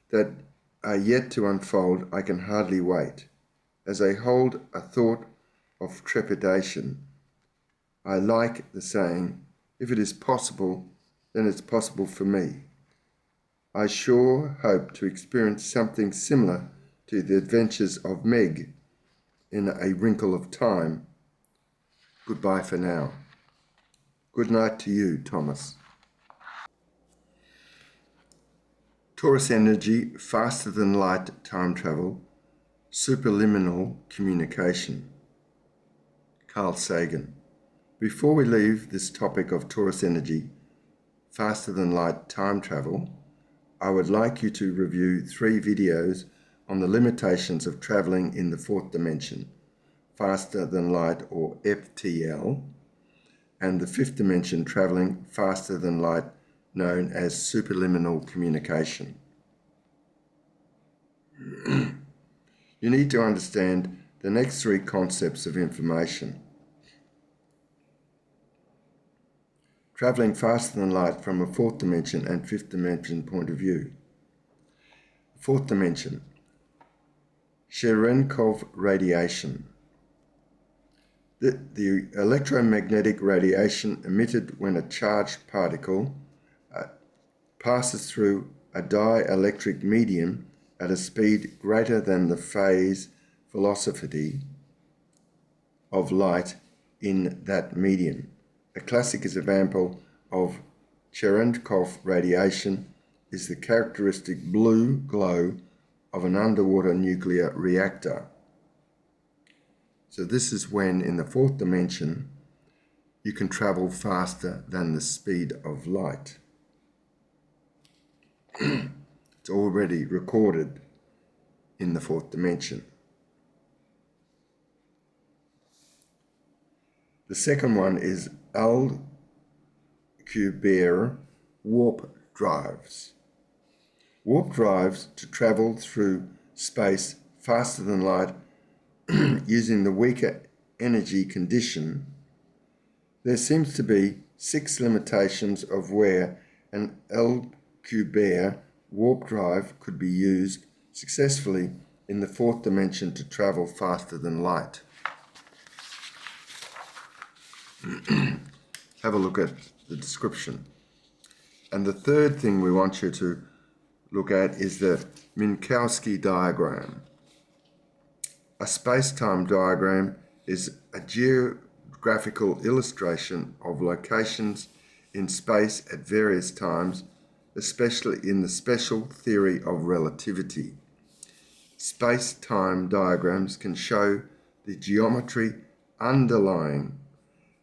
that are yet to unfold, I can hardly wait. As I hold a thought of trepidation, I like the saying, if it is possible, then it's possible for me. I sure hope to experience something similar to the adventures of Meg in A Wrinkle of Time. Goodbye for now. Good night to you, Thomas. Torus Energy, Faster Than Light Time Travel, Superliminal Communication. Carl Sagan. Before we leave this topic of Torus Energy, Faster Than Light Time Travel, I would like you to review 3 videos on the limitations of travelling in the 4th dimension, faster than light or FTL, and the 5th dimension travelling faster than light, known as superliminal communication. You need to understand the next 3 concepts of information. Travelling faster than light from a 4th dimension and 5th dimension point of view. 4th dimension, Cherenkov radiation. The electromagnetic radiation emitted when a charged particle passes through a dielectric medium at a speed greater than the phase velocity of light in that medium. A classic example of Cherenkov radiation is the characteristic blue glow of an underwater nuclear reactor. So this is when in the 4th dimension you can travel faster than the speed of light. It's already recorded in the 4th dimension. The second one is Alcubierre warp drives. Warp drives to travel through space faster than light using the weaker energy condition. There seems to be 6 limitations of where an Alcubierre warp drive could be used successfully in the 4th dimension to travel faster than light. Have a look at the description. And the third thing we want you to look at is the Minkowski diagram. A space-time diagram is a geographical illustration of locations in space at various times, especially in the special theory of relativity. Space-time diagrams can show the geometry underlying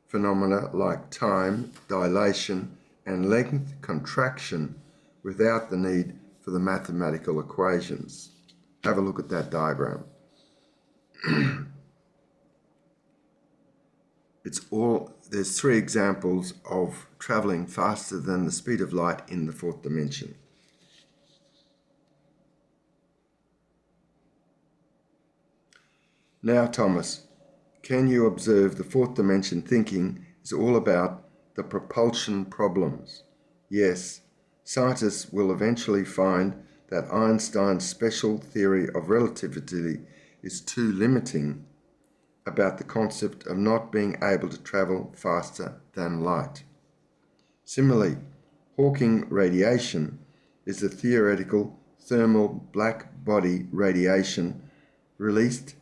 phenomena like time, dilation, and length contraction without the need for the mathematical equations. Have a look at that diagram. There's 3 examples of travelling faster than the speed of light in the 4th dimension. Now, Thomas, can you observe the 4th dimension thinking is all about the propulsion problems? Yes, scientists will eventually find that Einstein's special theory of relativity is too limiting about the concept of not being able to travel faster than light. Similarly, Hawking radiation is the theoretical thermal black body radiation released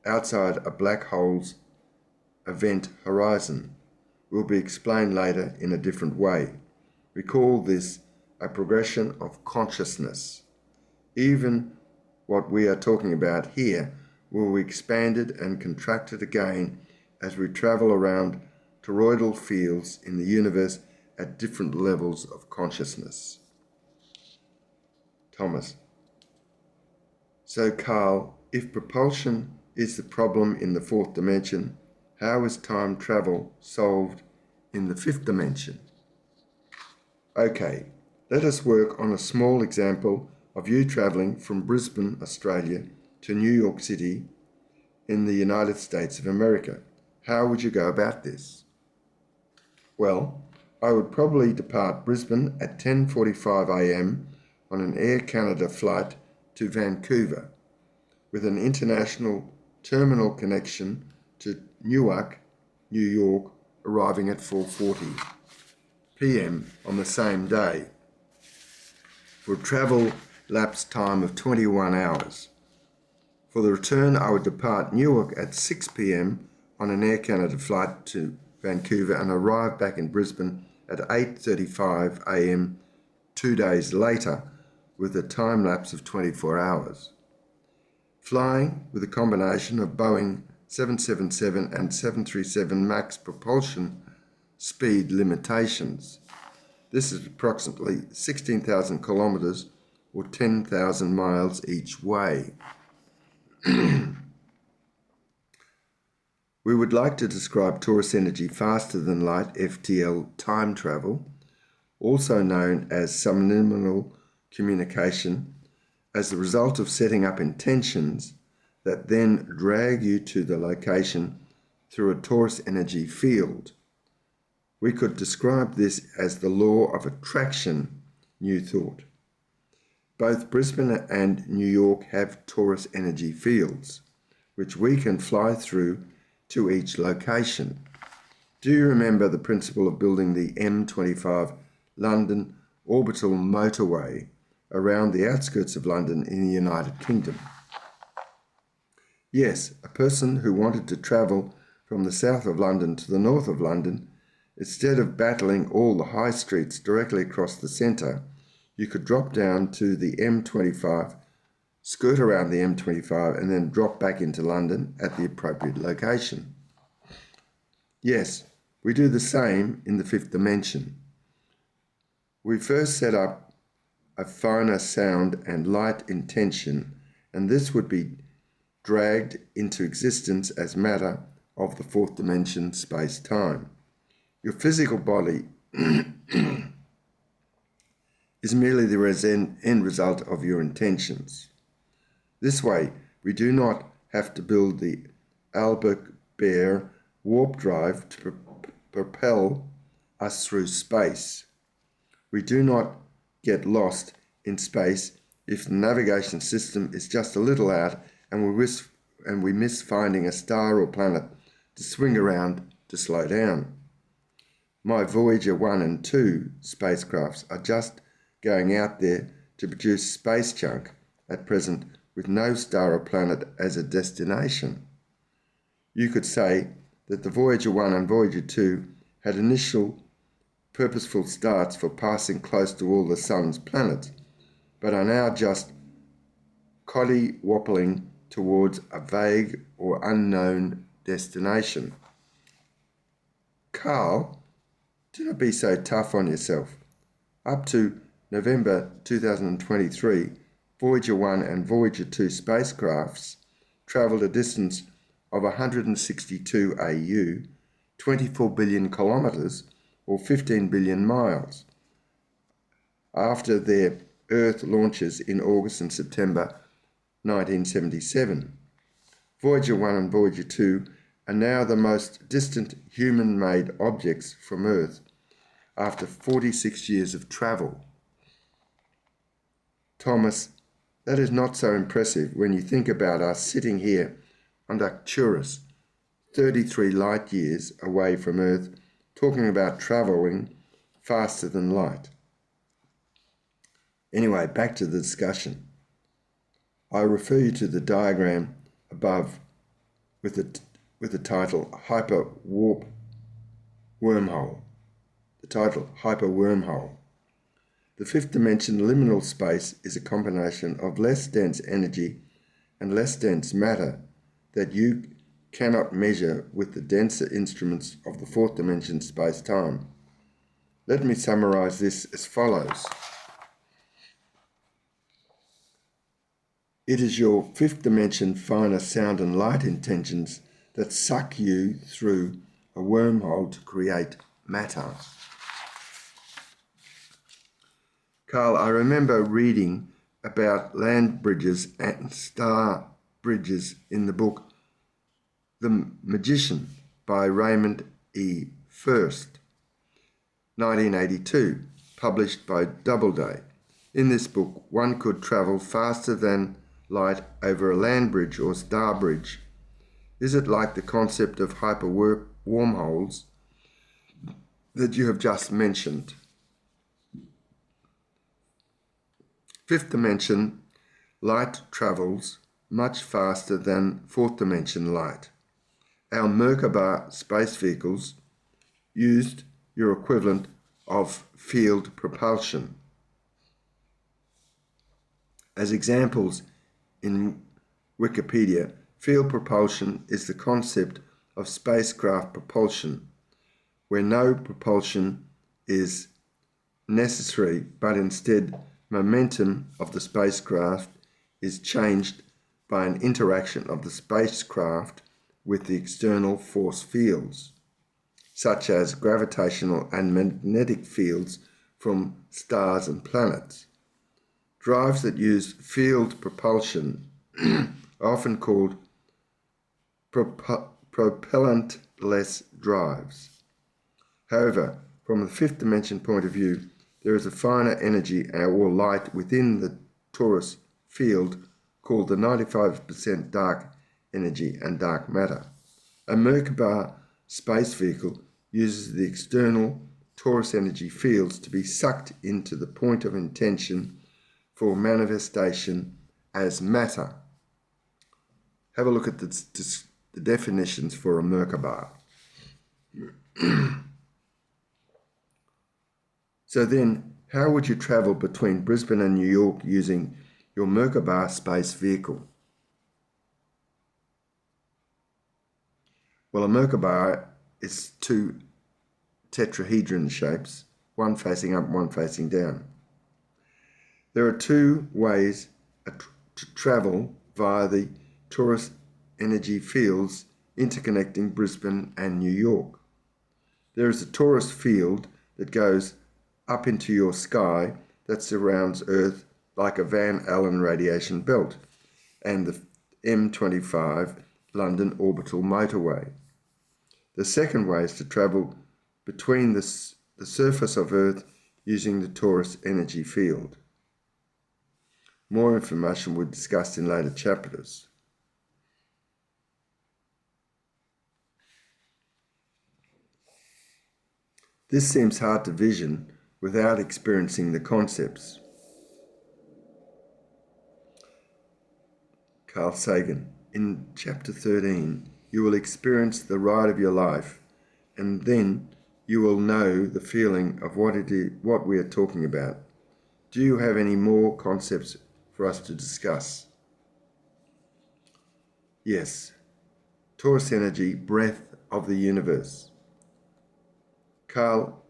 outside a black hole's event horizon. Will be explained later in a different way. We call this a progression of consciousness. Even what we are talking about here will be expanded and contracted again as we travel around toroidal fields in the universe at different levels of consciousness. Thomas. So Carl, if propulsion is the problem in the 4th dimension, how is time travel solved in the 5th dimension? Okay, let us work on a small example of you travelling from Brisbane, Australia to New York City in the United States of America. How would you go about this? Well, I would probably depart Brisbane at 10:45 a.m. on an Air Canada flight to Vancouver with an international terminal connection to Newark, New York, arriving at 4:40 p.m. on the same day for a travel lapse time of 21 hours. For the return, I would depart Newark at 6 p.m. on an Air Canada flight to Vancouver and arrive back in Brisbane at 8:35 a.m. 2 days later with a time lapse of 24 hours. Flying with a combination of Boeing 777 and 737 MAX propulsion speed limitations. This is approximately 16,000 kilometres or 10,000 miles each way. We would like to describe torus energy faster than light FTL time travel, also known as subliminal communication, as the result of setting up intentions that then drag you to the location through a torus energy field. We could describe this as the law of attraction, New Thought. Both Brisbane and New York have torus energy fields, which we can fly through to each location. Do you remember the principle of building the M25 London orbital motorway around the outskirts of London in the United Kingdom? Yes, a person who wanted to travel from the south of London to the north of London, instead of battling all the high streets directly across the centre, you could drop down to the M25, skirt around the M25 and then drop back into London at the appropriate location. Yes, we do the same in the fifth dimension. We first set up a finer sound and light intention, and this would be dragged into existence as matter of the fourth dimension space-time. Your physical body is merely the end result of your intentions. This way, we do not have to build the Albert Bear warp drive to propel us through space. We do not get lost in space if the navigation system is just a little out and we miss finding a star or planet to swing around to slow down. My Voyager 1 and 2 spacecrafts are just going out there to produce space junk at present with no star or planet as a destination. You could say that the Voyager 1 and Voyager 2 had initial purposeful starts for passing close to all the sun's planets, but are now just colly-woppling towards a vague or unknown destination. Carl, do not be so tough on yourself. Up to November 2023, Voyager 1 and Voyager 2 spacecrafts travelled a distance of 162 AU, 24 billion kilometres, or 15 billion miles, after their Earth launches in August and September 1977. Voyager 1 and Voyager 2 are now the most distant human-made objects from Earth after 46 years of travel. Thomas, that is not so impressive when you think about us sitting here on Torus, 33 light years away from Earth, talking about travelling faster than light. Anyway, back to the discussion. I refer you to the diagram above with the title Hyper Warp Wormhole. The title Hyper Wormhole. The fifth dimension liminal space is a combination of less dense energy and less dense matter that you cannot measure with the denser instruments of the fourth dimension space-time. Let me summarize this as follows. It is your fifth dimension finer sound and light intentions that suck you through a wormhole to create matter. Carl, I remember reading about land bridges and star bridges in the book The Magician by Raymond E. First, 1982, published by Doubleday. In this book, one could travel faster than light over a land bridge or star bridge. Is it like the concept of hyper wormholes that you have just mentioned? Fifth dimension light travels much faster than fourth dimension light. Our Merkaba space vehicles used your equivalent of field propulsion. As examples in Wikipedia, field propulsion is the concept of spacecraft propulsion, where no propulsion is necessary, but instead momentum of the spacecraft is changed by an interaction of the spacecraft with the external force fields, such as gravitational and magnetic fields from stars and planets. Drives that use field propulsion are often called propellantless drives. However, from the fifth dimension point of view, there is a finer energy or light within the torus field called the 95% dark energy and dark matter. A Merkaba space vehicle uses the external torus energy fields to be sucked into the point of intention for manifestation as matter. Have a look at the definitions for a Merkaba. So then, how would you travel between Brisbane and New York using your Merkaba space vehicle? Well, a Merkaba is two tetrahedron shapes, one facing up, one facing down. There are two ways to travel via the torus energy fields interconnecting Brisbane and New York. There is a torus field that goes up into your sky that surrounds Earth like a Van Allen radiation belt and the M25 London orbital motorway. The second way is to travel between the surface of Earth using the torus energy field. More information will be discussed in later chapters. This seems hard to vision without experiencing the concepts. Carl Sagan. In chapter 13, you will experience the ride of your life, and then you will know the feeling of what we are talking about. Do you have any more concepts for us to discuss? Yes. Torus energy, breath of the universe. Carl,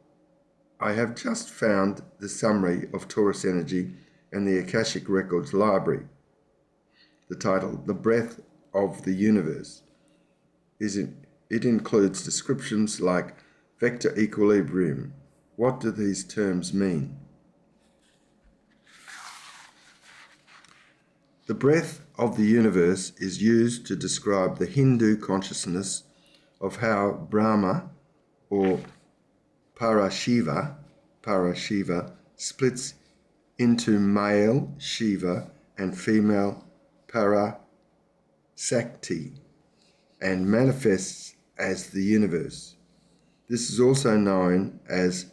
I have just found the summary of torus energy in the Akashic Records Library. The title, The Breath of the Universe, it includes descriptions like vector equilibrium. What do these terms mean? The breath of the universe is used to describe the Hindu consciousness of how Brahma or Parashiva splits into male Shiva and female Parasakti and manifests as the universe. This is also known as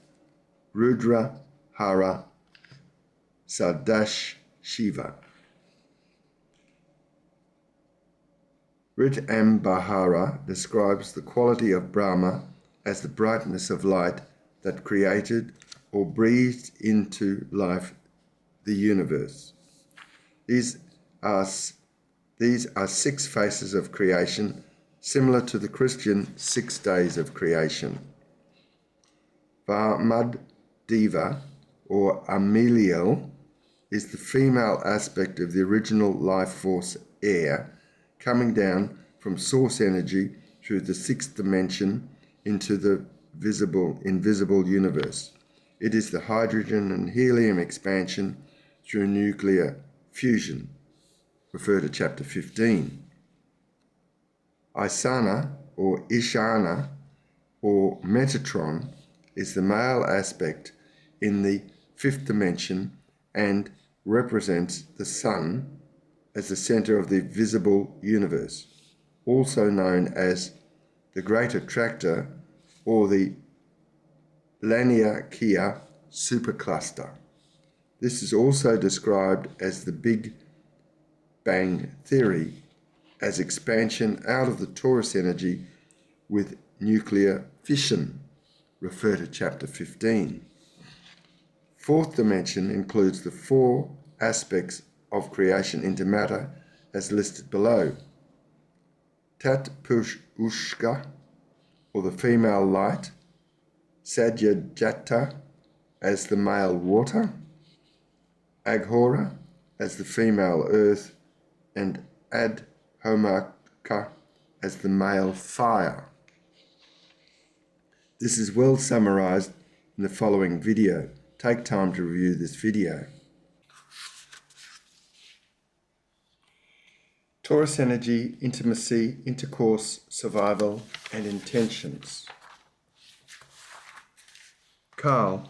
Rudra Hara Sadash Shiva. Ritambahara describes the quality of Brahma as the brightness of light that created or breathed into life the universe. These are 6 phases of creation, similar to the Christian 6 days of creation. Vamad Deva, or Ameliel, is the female aspect of the original life force air, coming down from source energy through the 6th dimension into the invisible universe. It is the hydrogen and helium expansion through nuclear fusion. Refer to chapter 15. Isana or Ishana or Metatron is the male aspect in the 5th dimension and represents the sun as the center of the visible universe, also known as the Great Attractor or the Laniakea supercluster. This is also described as the Big Bang Theory, as expansion out of the torus energy with nuclear fission. Refer to chapter 15. 4th dimension includes the 4 aspects of creation into matter as listed below. Tat Pushka, or the female light, Sadyajata, as the male water, Aghora as the female earth, and Adhomarka as the male fire. This is well summarized in the following video. Take time to review this video. Torus energy, intimacy, intercourse, survival, and intentions. Carl,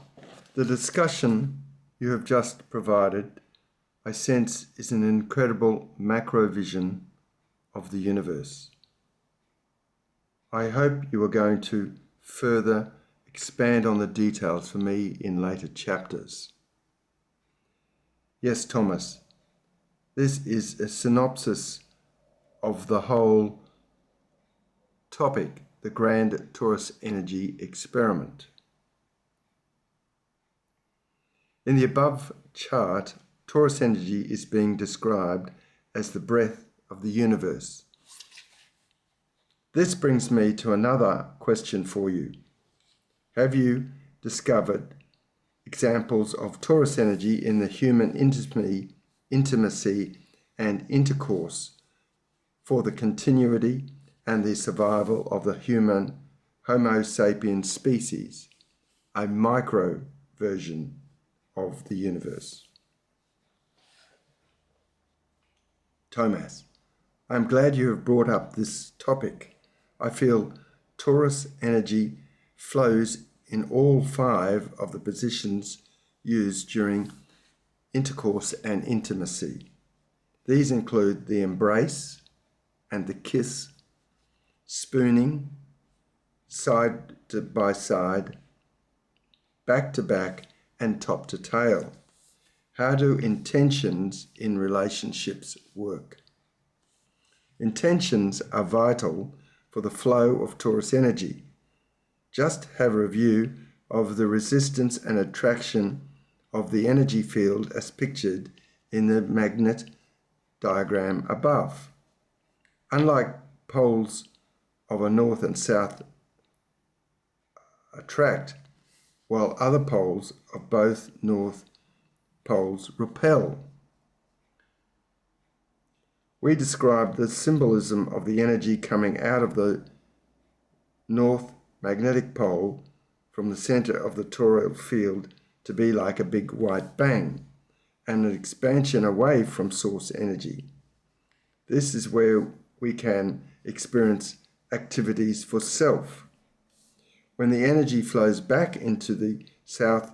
the discussion you have just provided, I sense, is an incredible macro vision of the universe. I hope you are going to further expand on the details for me in later chapters. Yes, Thomas, this is a synopsis of the whole topic, the grand Torus energy experiment. In the above chart, Torus energy is being described as the breath of the universe. This brings me to another question for you. Have you discovered examples of Torus energy in the human intimacy and intercourse for the continuity and the survival of the human Homo sapiens species, a micro version of the universe? Thomas, I'm glad you have brought up this topic. I feel Torus energy flows in all 5 of the positions used during intercourse and intimacy. These include the embrace and the kiss, spooning, side by side, back to back, and top to tail. How do intentions in relationships work? Intentions are vital for the flow of Torus energy. Just have a review of the resistance and attraction of the energy field as pictured in the magnet diagram above. Unlike poles of a north and south attract, while other poles of both north poles repel. We describe the symbolism of the energy coming out of the north magnetic pole from the center of the toroidal field to be like a big white bang and an expansion away from source energy. This is where we can experience activities for self. When the energy flows back into the south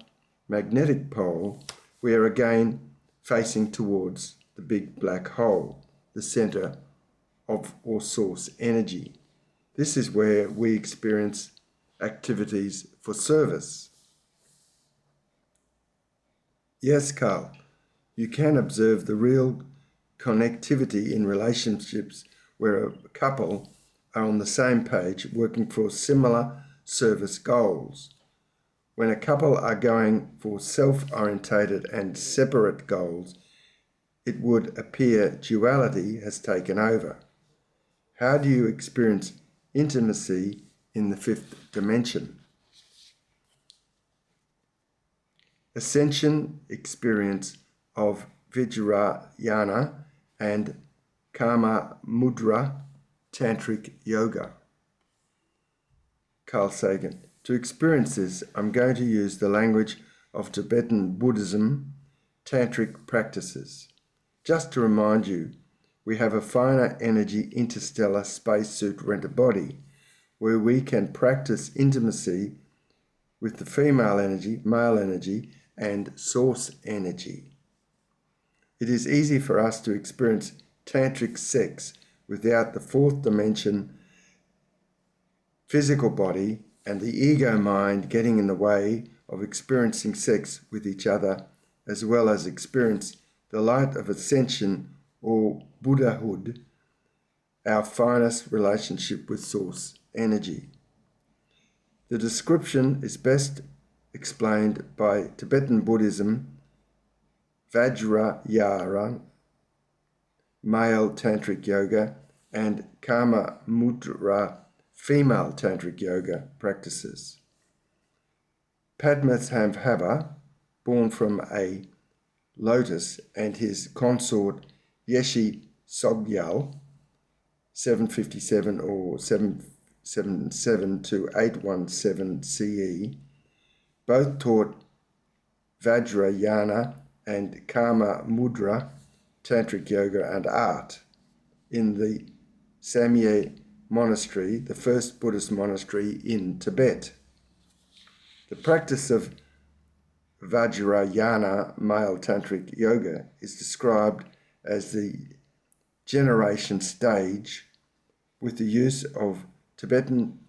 magnetic pole, we are again facing towards the big black hole, the center of or source energy. This is where we experience activities for service. Yes, Carl, you can observe the real connectivity in relationships where a couple are on the same page working for similar service goals. When a couple are going for self-orientated and separate goals, it would appear duality has taken over. How do you experience intimacy in the 5th dimension? Ascension experience of Vajrayana and Kama Mudra Tantric Yoga. Carl Sagan. To experience this, I'm going to use the language of Tibetan Buddhism, Tantric practices. Just to remind you, we have a finer energy interstellar spacesuit rent body where we can practice intimacy with the female energy, male energy, and source energy. It is easy for us to experience tantric sex without the 4th dimension physical body and the ego mind getting in the way of experiencing sex with each other, as well as experience the light of ascension or Buddhahood, our finest relationship with source energy. The description is best explained by Tibetan Buddhism, Vajrayana, male tantric yoga, and Kama Mudra, female tantric yoga practices. Padmasambhava born from a lotus, and his consort Yeshi Sogyal, 757 or 777 to 817 CE, both taught Vajrayana and Kama Mudra, Tantric Yoga and art in the Samye Monastery, the first Buddhist monastery in Tibet. The practice of Vajrayana male Tantric Yoga is described as the generation stage with the use of Tibetan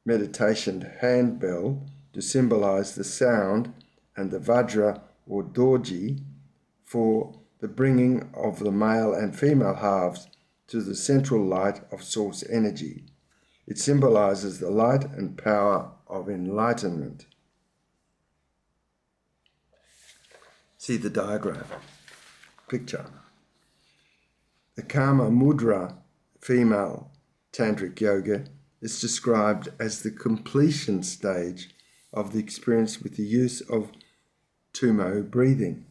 meditation handbell to symbolize the sound and the Vajra or Dorji for the bringing of the male and female halves to the central light of source energy. It symbolizes the light and power of enlightenment. See the diagram, picture. The Kama Mudra female Tantric Yoga is described as the completion stage of the experience with the use of Tummo breathing.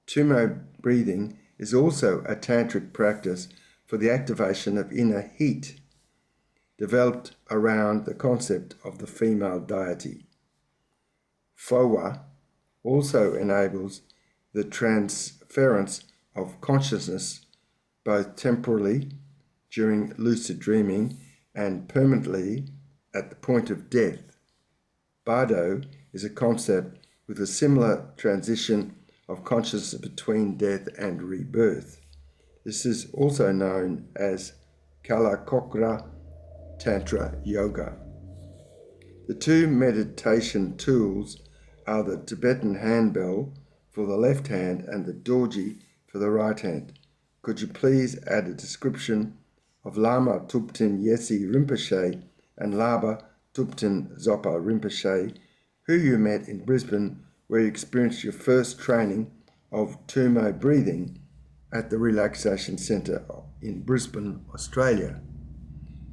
Tummo breathing is also a tantric practice for the activation of inner heat, developed around the concept of the female deity. Phowa also enables the transference of consciousness both temporally during lucid dreaming and permanently at the point of death. Bardo is a concept with a similar transition of consciousness between death and rebirth. This is also known as Kalakokra Tantra Yoga. The two meditation tools are the Tibetan handbell for the left hand and the Dorji for the right hand. Could you please add a description of Lama Tupten Yesi Rinpoche and Lama Tupten Zopa Rinpoche, who you met in Brisbane, where you experienced your first training of Tummo breathing at the Relaxation Centre in Brisbane, Australia.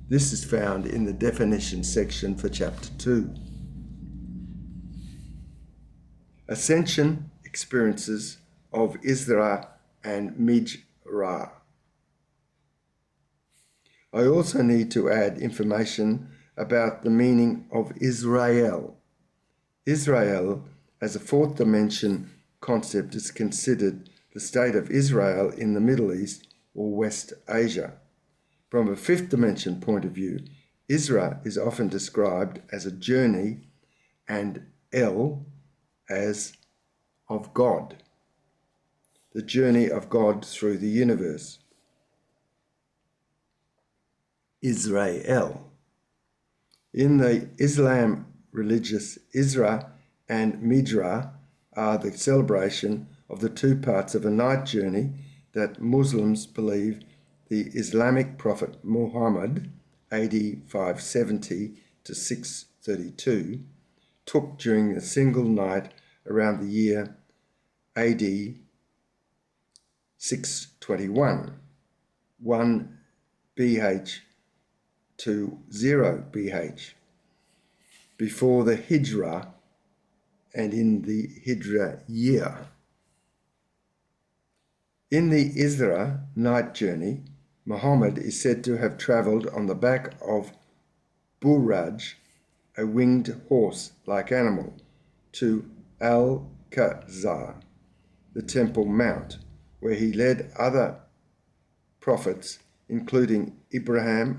This is found in the definition section for Chapter 2. Ascension experiences of Isra and Mijra. I also need to add information about the meaning of Israel. Israel as a fourth dimension concept is considered the state of Israel in the Middle East or West Asia. From a fifth dimension point of view, Isra is often described as a journey and El as of God, the journey of God through the universe. Israel. In the Islam religious, Isra and Mijra are the celebration of the two parts of a night journey that Muslims believe the Islamic prophet Muhammad, AD 570 to 632, took during a single night around the year AD 621, 1 BH to 0 BH, before the Hijrah and in the Hijrah year. In the Isra night journey, Muhammad is said to have travelled on the back of Buraj, a winged horse-like animal, to Al-Qazar, the Temple Mount, where he led other prophets, including Abram,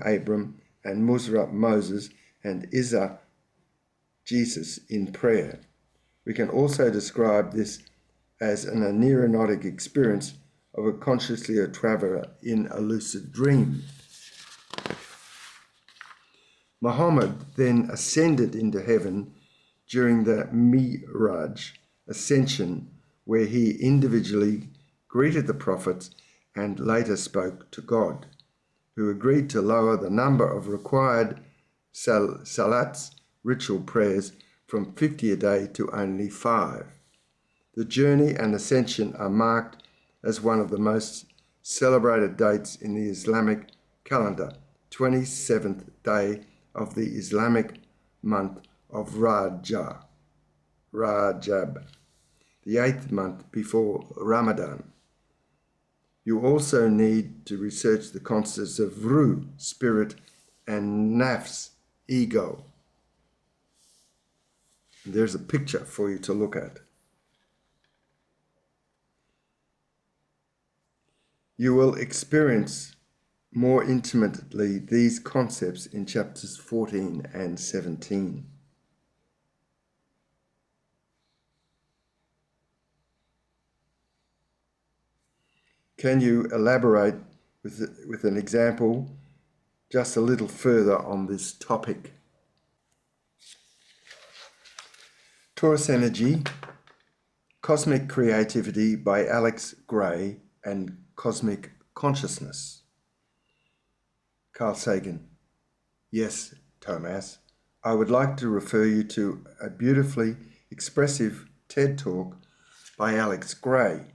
and Muzra, Moses, and Isa, Jesus, in prayer. We can also describe this as an anerotic experience of a consciously a traveller in a lucid dream. Muhammad then ascended into heaven during the Miraj ascension, where he individually greeted the prophets and later spoke to God, who agreed to lower the number of required salats, ritual prayers, from 50 a day to only 5. The journey and ascension are marked as one of the most celebrated dates in the Islamic calendar, 27th day of the Islamic month of Rajab. the 8th month before Ramadan. You also need to research the concepts of ruh, spirit, and nafs, ego. There's a picture for you to look at. You will experience more intimately these concepts in chapters 14 and 17. Can you elaborate with an example just a little further on this topic? Torus Energy, Cosmic Creativity by Alex Gray and Cosmic Consciousness. Carl Sagan. Yes, Thomas, I would like to refer you to a beautifully expressive TED Talk by Alex Gray,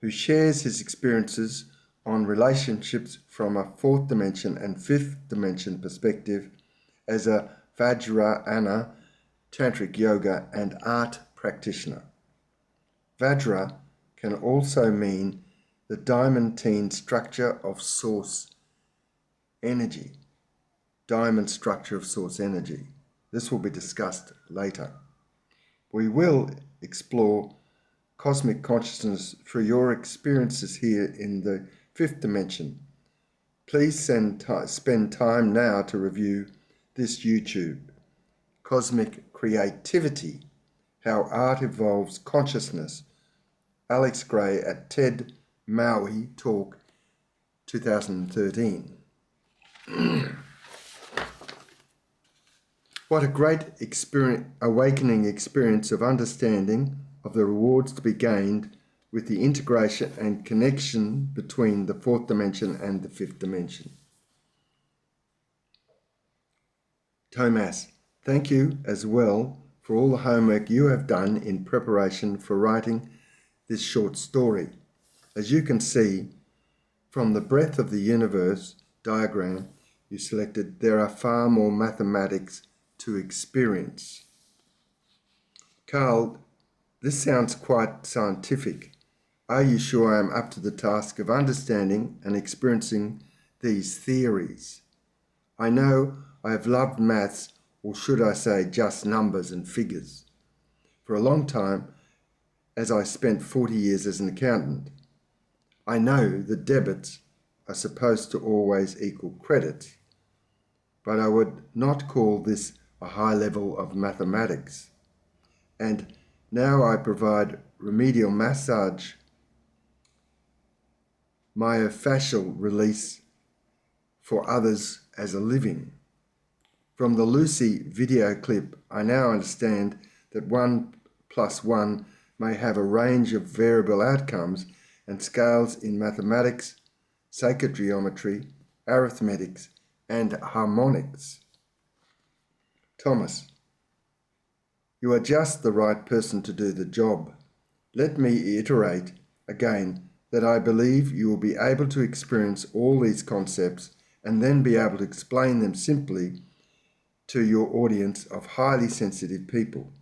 who shares his experiences on relationships from a 4th dimension and 5th dimension perspective as a Vajrayana, tantric yoga and art practitioner. Vajra can also mean the diamantine structure of source energy. Diamond structure of source energy. This will be discussed later. We will explore cosmic consciousness through your experiences here in the 5th dimension. Please spend time now to review this YouTube. Cosmic Creativity, How Art Evolves Consciousness. Alex Gray at TED Maui Talk 2013. What a great awakening experience of understanding of the rewards to be gained with the integration and connection between the 4th dimension and the 5th dimension. Thomas, thank you as well for all the homework you have done in preparation for writing this short story. As you can see from the breadth of the universe diagram you selected, there are far more mathematics to experience. Carl, this sounds quite scientific. Are you sure I am up to the task of understanding and experiencing these theories? I know I have loved maths, or should I say just numbers and figures, for a long time, as I spent 40 years as an accountant. I know that debits are supposed to always equal credits, but I would not call this a high level of mathematics. And now I provide remedial massage, myofascial release for others as a living. From the Lucy video clip, I now understand that 1 + 1 may have a range of variable outcomes and scales in mathematics, sacred geometry, arithmetics, and harmonics. Thomas, you are just the right person to do the job. Let me iterate again that I believe you will be able to experience all these concepts and then be able to explain them simply to your audience of highly sensitive people.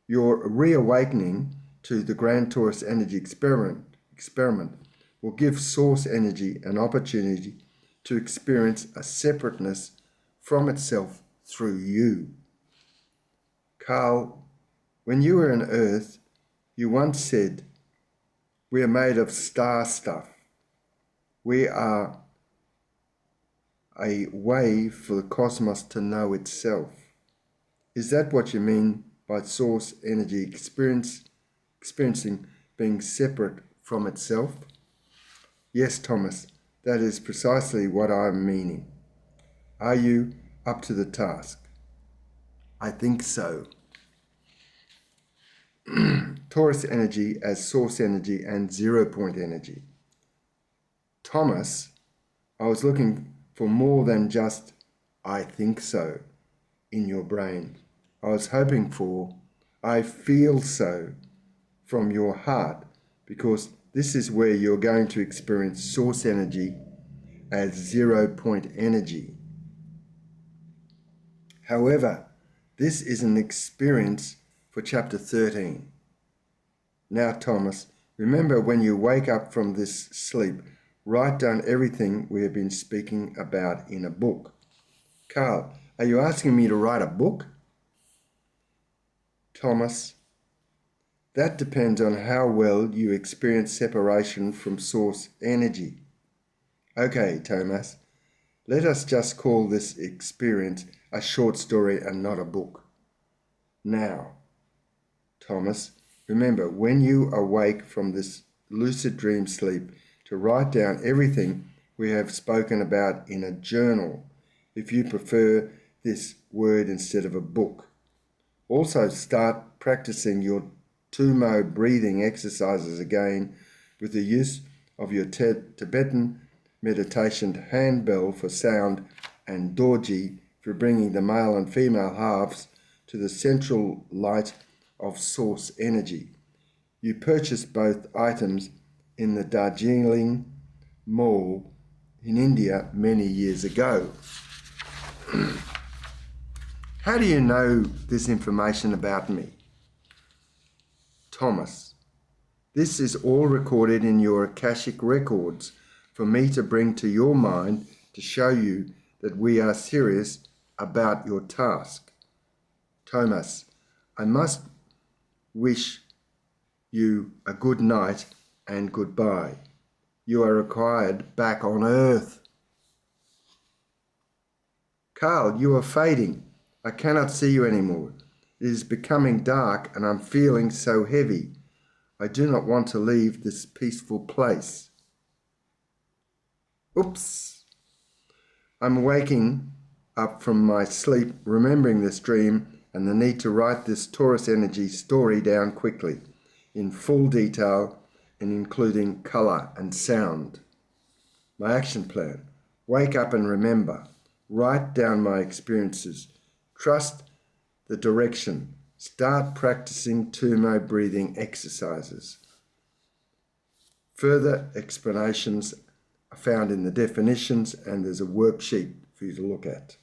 Your reawakening to the Grand Torus Energy experiment will give source energy an opportunity to experience a separateness from itself through you. Carl, when you were on Earth, you once said, "We are made of star stuff. We are a way for the cosmos to know itself." Is that what you mean by source energy experiencing being separate from itself? Yes, Thomas, that is precisely what I'm meaning. Are you up to the task? I think so. Torus energy as source energy and 0 point energy. Thomas, I was looking for more than just "I think so" in your brain. I was hoping for "I feel so" from your heart, because this is where you're going to experience source energy as 0 point energy. However, this is an experience for chapter 13. Now, Thomas, remember when you wake up from this sleep, write down everything we have been speaking about in a book. Carl, are you asking me to write a book? Thomas, that depends on how well you experience separation from source energy. Okay, Thomas, let us just call this experience a short story and not a book. Now, Thomas, remember when you awake from this lucid dream sleep to write down everything we have spoken about in a journal, if you prefer this word instead of a book. Also start practicing your Tumo breathing exercises again with the use of your Tibetan meditation handbell for sound and dorji for bringing the male and female halves to the central light of source energy. You purchased both items in the Darjeeling Mall in India many years ago. How do you know this information about me? Thomas, this is all recorded in your Akashic records for me to bring to your mind to show you that we are serious about your task. Thomas, I must wish you a good night and goodbye. You are required back on Earth. Carl, you are fading. I cannot see you anymore. It is becoming dark and I'm feeling so heavy. I do not want to leave this peaceful place. Oops. I'm waking up from my sleep, remembering this dream and the need to write this Torus energy story down quickly, in full detail and including colour and sound. My action plan: wake up and remember. Write down my experiences. Trust the direction. Start practicing Tumo breathing exercises. Further explanations are found in the definitions and there's a worksheet for you to look at.